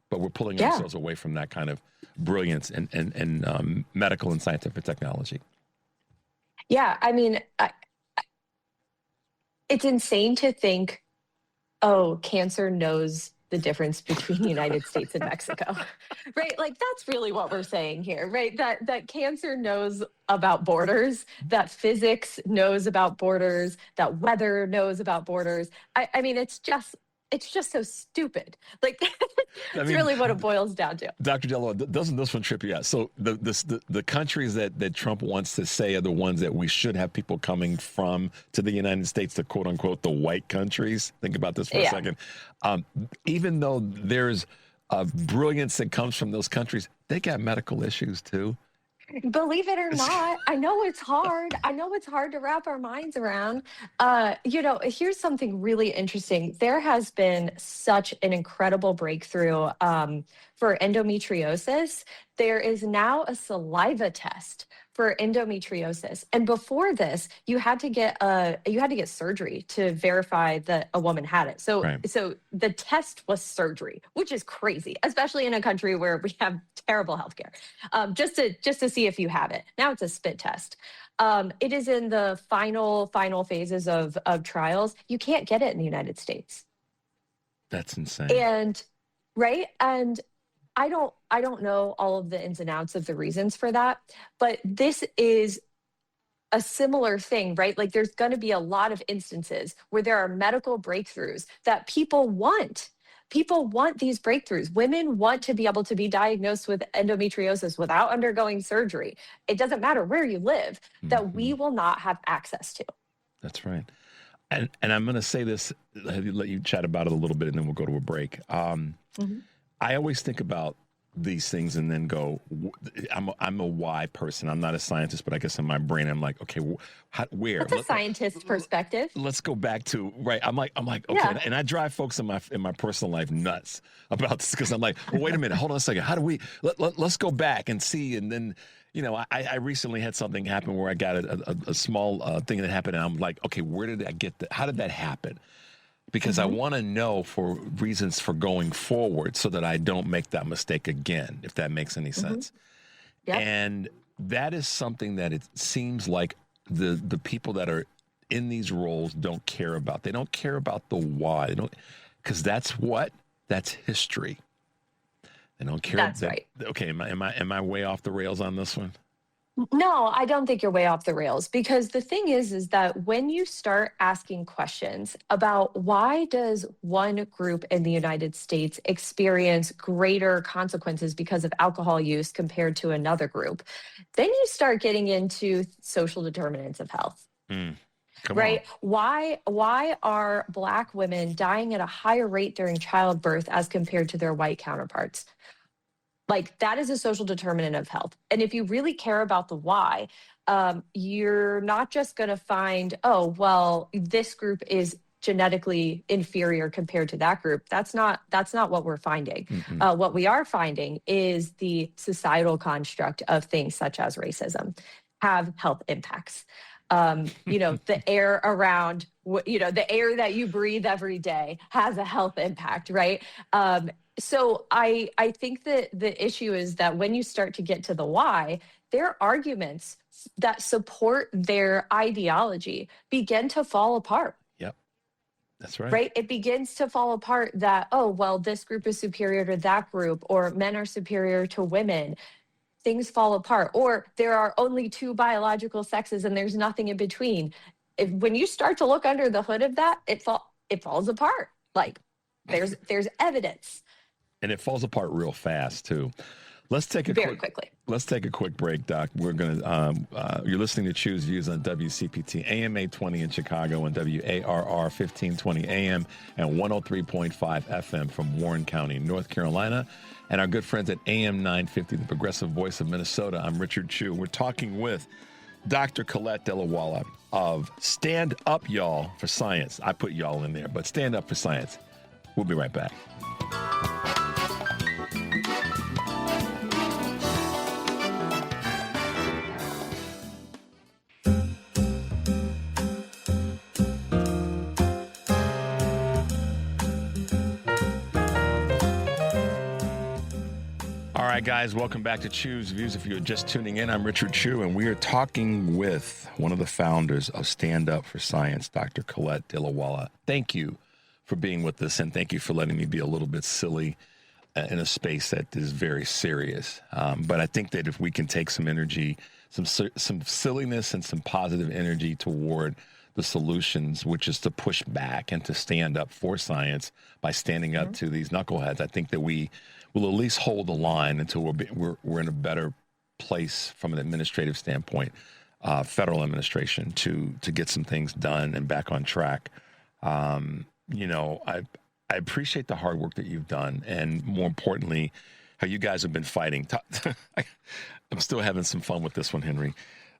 But we're pulling ourselves away from that kind of brilliance and medical and scientific technology. Yeah, it's insane to think, cancer knows the difference between the United States and Mexico, right? Like, that's really what we're saying here, right? That cancer knows about borders, that physics knows about borders, that weather knows about borders. It's just so stupid. Like, it's really what it boils down to. Dr. Dhaliwal, doesn't this one trip you out? So the countries that Trump wants to say are the ones that we should have people coming from to the United States, the quote unquote, the white countries. Think about this for a second. Even though there's brilliance that comes from those countries, they got medical issues too. Believe it or not, I know it's hard. I know it's hard to wrap our minds around. Here's something really interesting. There has been such an incredible breakthrough for endometriosis. There is now a saliva test for endometriosis. And before this, you had to get surgery to verify that a woman had it. So so the test was surgery, which is crazy, especially in a country where we have terrible healthcare. Just to see if you have it. Now it's a spit test. It is in the final phases of trials. You can't get it in the United States. That's insane. And and I don't know all of the ins and outs of the reasons for that, but this is a similar thing, right? Like there's going to be a lot of instances where there are medical breakthroughs that people want. People want these breakthroughs. Women want to be able to be diagnosed with endometriosis without undergoing surgery. It doesn't matter where you live, that we will not have access to. That's right. And I'm going to say this, let you chat about it a little bit, and then we'll go to a break. I always think about these things and then go, I'm a why person. I'm not a scientist, but I guess in my brain, I'm like, okay, where? That's a scientist perspective. Let's go back to, I'm like, okay. Yeah. And I drive folks in my personal life nuts about this because I'm like, well, wait a minute, hold on a second. How do we, let's go back and see. And then, you know, I recently had something happen where I got a small thing that happened. And I'm like, okay, where did I get that? How did that happen? Because I want to know for reasons for going forward so that I don't make that mistake again, if that makes any sense. Yep. And that is something that it seems like the people that are in these roles don't care about. They don't care about the why. They don't, because that's history. They don't care. That's right. Okay, am I way off the rails on this one? No, I don't think you're way off the rails, because the thing is that when you start asking questions about why does one group in the United States experience greater consequences because of alcohol use compared to another group, then you start getting into social determinants of health. Right? Why are Black women dying at a higher rate during childbirth as compared to their white counterparts? Like, that is a social determinant of health. And if you really care about the why, you're not just going to find, oh, well, this group is genetically inferior compared to that group. That's not what we're finding. What we are finding is the societal construct of things such as racism have health impacts. The air around, the air that you breathe every day has a health impact, right? So I think that the issue is that when you start to get to the why, their arguments that support their ideology begin to fall apart. Yep. That's right. Right? It begins to fall apart that, oh, well, this group is superior to that group, or men are superior to women. Things fall apart. Or there are only two biological sexes and there's nothing in between. When you start to look under the hood of that, it falls apart. Like, there's evidence. And it falls apart real fast too. Let's take a quick break, Doc. We're gonna. You're listening to Choose Views on WCPT AM 820 in Chicago and WARR 1520 AM and 103.5 FM from Warren County, North Carolina, and our good friends at AM 950, the Progressive Voice of Minnesota. I'm Richard Chu. We're talking with Dr. Colette Dillawala of Stand Up Y'all for Science. I put y'all in there, but Stand Up for Science. We'll be right back. All right, guys, welcome back to Choose Views. If you're just tuning in, I'm Richard Chu, and we are talking with one of the founders of Stand Up for Science, Dr. Colette Dillawala. Thank you for being with us, and thank you for letting me be a little bit silly in a space that is very serious. But I think that if we can take some energy, some silliness and some positive energy toward the solutions, which is to push back and to stand up for science by standing up to these knuckleheads, I think that we will at least hold the line until we're in a better place from an administrative standpoint, federal administration, to get some things done and back on track. I appreciate the hard work that you've done, and more importantly, how you guys have been fighting. I'm still having some fun with this one, Henry.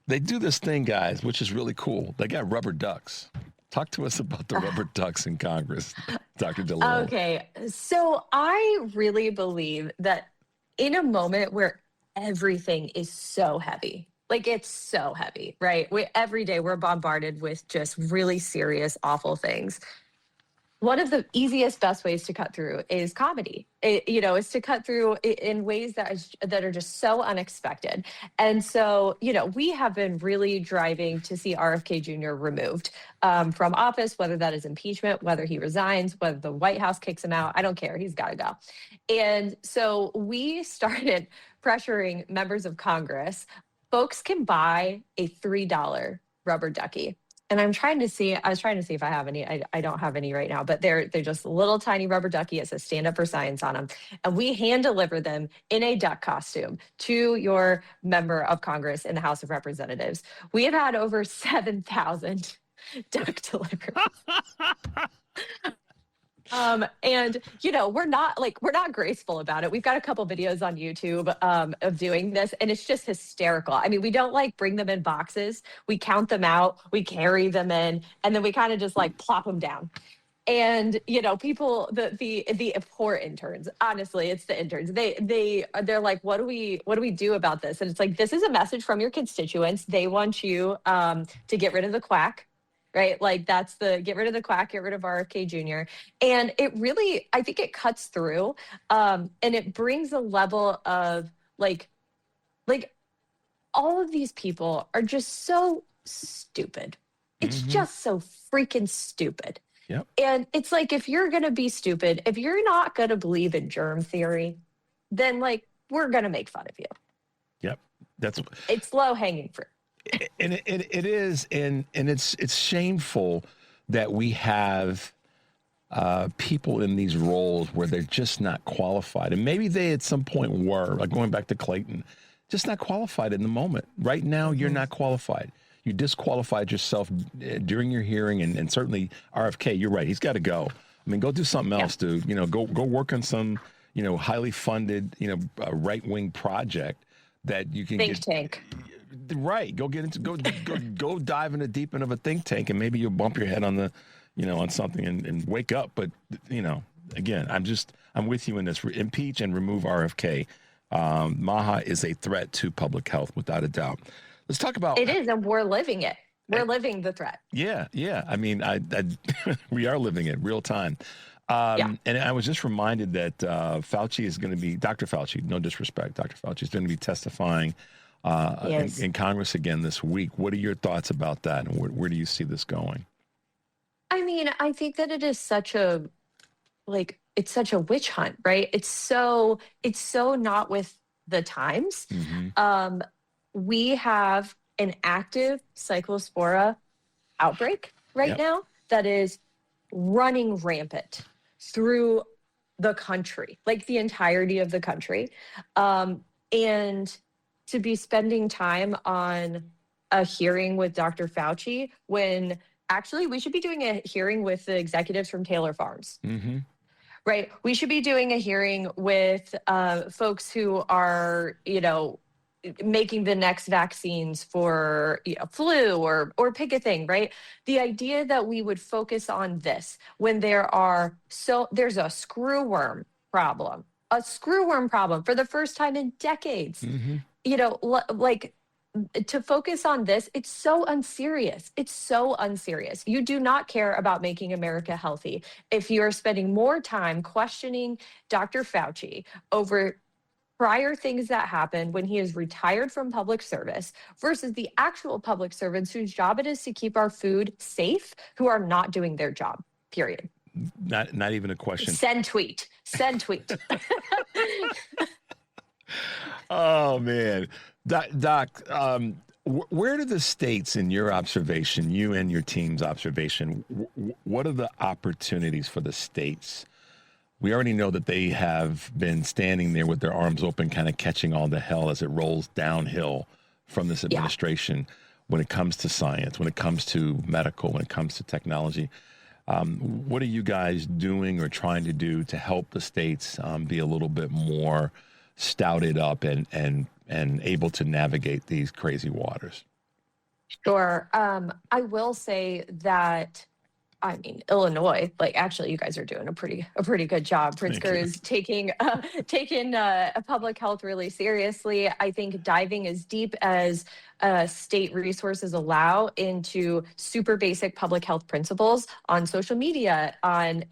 They do this thing, guys, which is really cool. They got rubber ducks. Talk to us about the rubber ducks in Congress, Dr. Dillawala. Okay, so I really believe that in a moment where everything is so heavy, Like, it's so heavy, right? Every day we're bombarded with just really serious, awful things. One of the easiest, best ways to cut through is comedy. Is to cut through in ways that are just so unexpected. And so, we have been really driving to see RFK Jr. removed from office, whether that is impeachment, whether he resigns, whether the White House kicks him out. I don't care. He's got to go. And so we started pressuring members of Congress. Folks can buy a $3 rubber ducky. And I was trying to see if I have any. I don't have any right now, but they're just a little tiny rubber ducky. It says "Stand Up for Science" on them. And we hand deliver them in a duck costume to your member of Congress in the House of Representatives. We have had over 7,000 duck deliveries. And we're not graceful about it. We've got a couple videos on YouTube of doing this, and it's just hysterical. I mean, we don't bring them in boxes. We count them out, we carry them in, and then we kind of just plop them down. And people, the poor interns, honestly, it's the interns. They're like, what do we do about this? And it's like, this is a message from your constituents. They want you to get rid of the quack. Right? That's the get rid of the quack, get rid of RFK Jr. And it really, I think it cuts through and it brings a level of all of these people are just so stupid. It's just so freaking stupid. Yep. And it's like, if you're going to be stupid, if you're not going to believe in germ theory, then we're going to make fun of you. Yep. It's low hanging fruit. And it is, and it's shameful that we have people in these roles where they're just not qualified. And maybe they at some point were, going back to Clayton, just not qualified in the moment. Right now, you're not qualified. You disqualified yourself during your hearing, and certainly RFK, you're right. He's got to go. I mean, go do something else, dude. Go work on some, highly funded, right-wing project that you can think tank. Right. Go dive in the deep end of a think tank, and maybe you'll bump your head on the, on something and wake up. But, again, I'm with you in this. Impeach and remove RFK. Maha is a threat to public health, without a doubt. Let's talk about it. Is, and we're living it. We're living the threat. Yeah. I mean, we are living it real time. And I was just reminded that Fauci is going to be, Dr. Fauci, no disrespect, Dr. Fauci is going to be testifying in Congress again this week. What are your thoughts about that, and where do you see this going? I mean, I think that it is such a it's such a witch hunt, right? It's so not with the times. We have an active cyclospora outbreak right now that is running rampant through the country, the entirety of the country. And to be spending time on a hearing with Dr. Fauci when actually we should be doing a hearing with the executives from Taylor Farms. Right? We should be doing a hearing with folks who are, making the next vaccines for flu or pick a thing, right? The idea that we would focus on this when there's a screwworm problem for the first time in decades. To focus on this, it's so unserious. You do not care about making America healthy if you're spending more time questioning Dr. Fauci over prior things that happened when he is retired from public service versus the actual public servants whose job it is to keep our food safe, who are not doing their job, period. Not even a question. Send tweet. Oh, man. Doc, where do the states, in your observation, you and your team's observation, what are the opportunities for the states? We already know that they have been standing there with their arms open, kind of catching all the hell as it rolls downhill from this administration when it comes to science, when it comes to medical, when it comes to technology. What are you guys doing or trying to do to help the states be a little bit more stouted up and able to navigate these crazy waters? Sure. I will say that, Illinois, actually you guys are doing a pretty good job. Pritzker is taking public health really seriously. I think diving as deep as state resources allow into super basic public health principles on social media, on,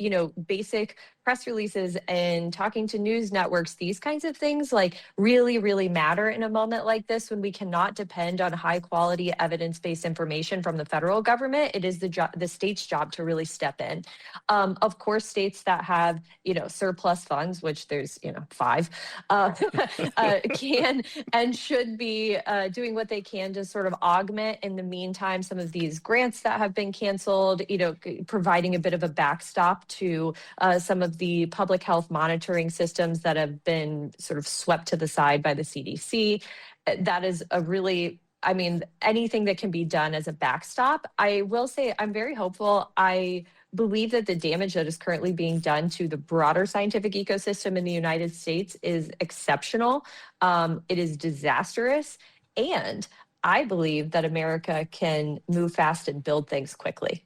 basic press releases and talking to news networks. These kinds of things really, really matter in a moment like this when we cannot depend on high quality evidence-based information from the federal government. It is the state's job to really step in. Of course, states that have, surplus funds, which there's, 5, can and should be doing what they can to sort of augment in the meantime some of these grants that have been canceled, providing a bit of a backstop to some of the public health monitoring systems that have been sort of swept to the side by the CDC. That is anything that can be done as a backstop. I will say I'm very hopeful. I believe that the damage that is currently being done to the broader scientific ecosystem in the United States is exceptional. It is disastrous. And I believe that America can move fast and build things quickly.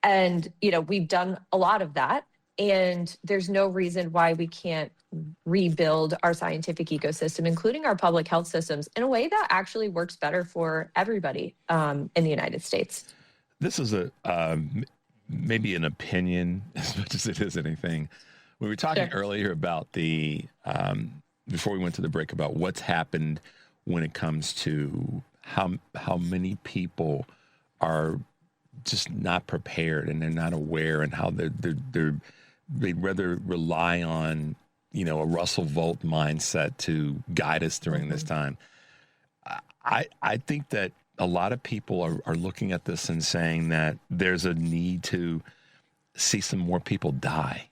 And, we've done a lot of that. And there's no reason why we can't rebuild our scientific ecosystem, including our public health systems, in a way that actually works better for everybody in the United States. This is maybe an opinion as much as it is anything. We were talking earlier about before we went to the break, about what's happened when it comes to how many people are just not prepared and they're not aware, and how they'd rather rely on, a Russell Volt mindset to guide us during this time. I think that a lot of people are looking at this and saying that there's a need to see some more people die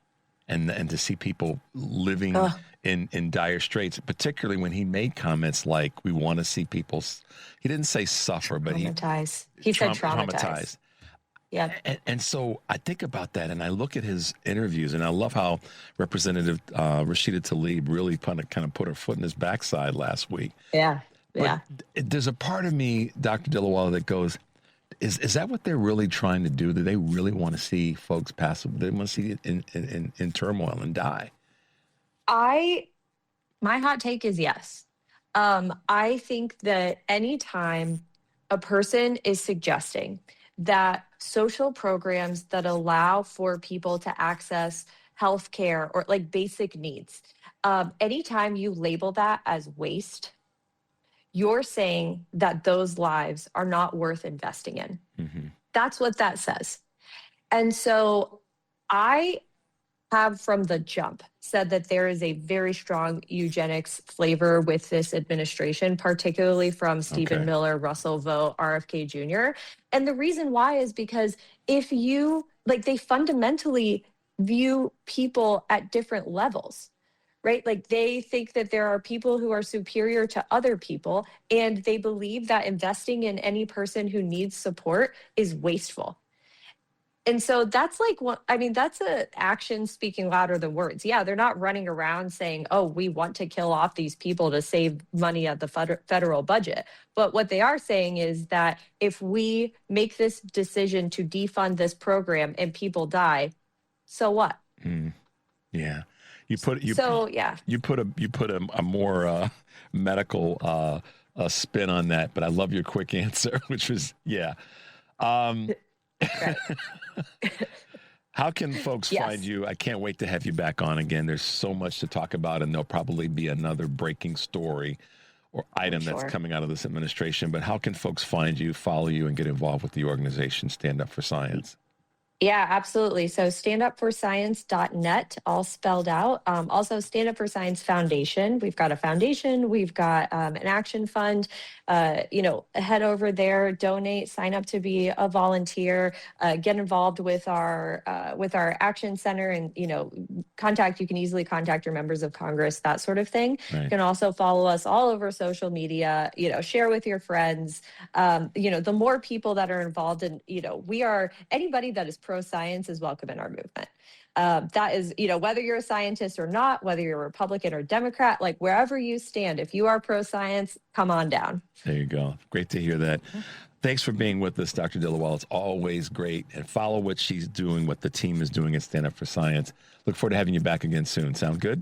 and to see people living in dire straits, particularly when he made comments like, we want to see people, he didn't say suffer, but he said traumatized. Yeah. And so I think about that, and I look at his interviews, and I love how Representative Rashida Tlaib really kind of put her foot in his backside last week. Yeah. But there's a part of me, Dr. Dilawala, that goes, is that what they're really trying to do? Do they really want to see folks pass? They want to see it in turmoil and die? My hot take is yes. I think that anytime a person is suggesting that social programs that allow for people to access healthcare or basic needs, anytime you label that as waste, you're saying that those lives are not worth investing in. Mm-hmm. That's what that says. And so I have from the jump said that there is a very strong eugenics flavor with this administration, particularly from Stephen Miller, Russell Vought, RFK Jr. And the reason why is because if you, they fundamentally view people at different levels, right? They think that there are people who are superior to other people, and they believe that investing in any person who needs support is wasteful. And so that's that's an action speaking louder than words. Yeah, they're not running around saying, oh, we want to kill off these people to save money at the federal budget. But what they are saying is that if we make this decision to defund this program and people die, so what? Yeah. You put a more medical spin on that, but I love your quick answer, which was How can folks find you? I can't wait to have you back on again. There's so much to talk about, and there'll probably be another breaking story or item that's coming out of this administration. But how can folks find you, follow you, and get involved with the organization Stand Up for Science? Yeah, absolutely. So standupforscience.net, all spelled out. Also, Stand Up for Science Foundation. We've got a foundation. We've got an action fund. Head over there, donate, sign up to be a volunteer, get involved with our action center, and you can easily contact your members of Congress, that sort of thing. Right. You can also follow us all over social media. Share with your friends. The more people that are involved in, anybody that is pro-science is welcome in our movement. That is, whether you're a scientist or not, whether you're a Republican or Democrat, wherever you stand, if you are pro-science, come on down. There you go. Great to hear that. Thanks for being with us, Dr. Dilawala. It's always great. And follow what she's doing, what the team is doing at Stand Up for Science. Look forward to having you back again soon. Sound good?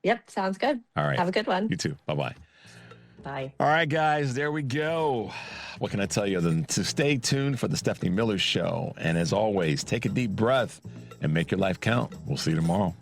Yep, sounds good. All right. Have a good one. You too. Bye-bye. Bye. All right, guys, there we go. What can I tell you other than to stay tuned for the Stephanie Miller Show? And as always, take a deep breath and make your life count. We'll see you tomorrow.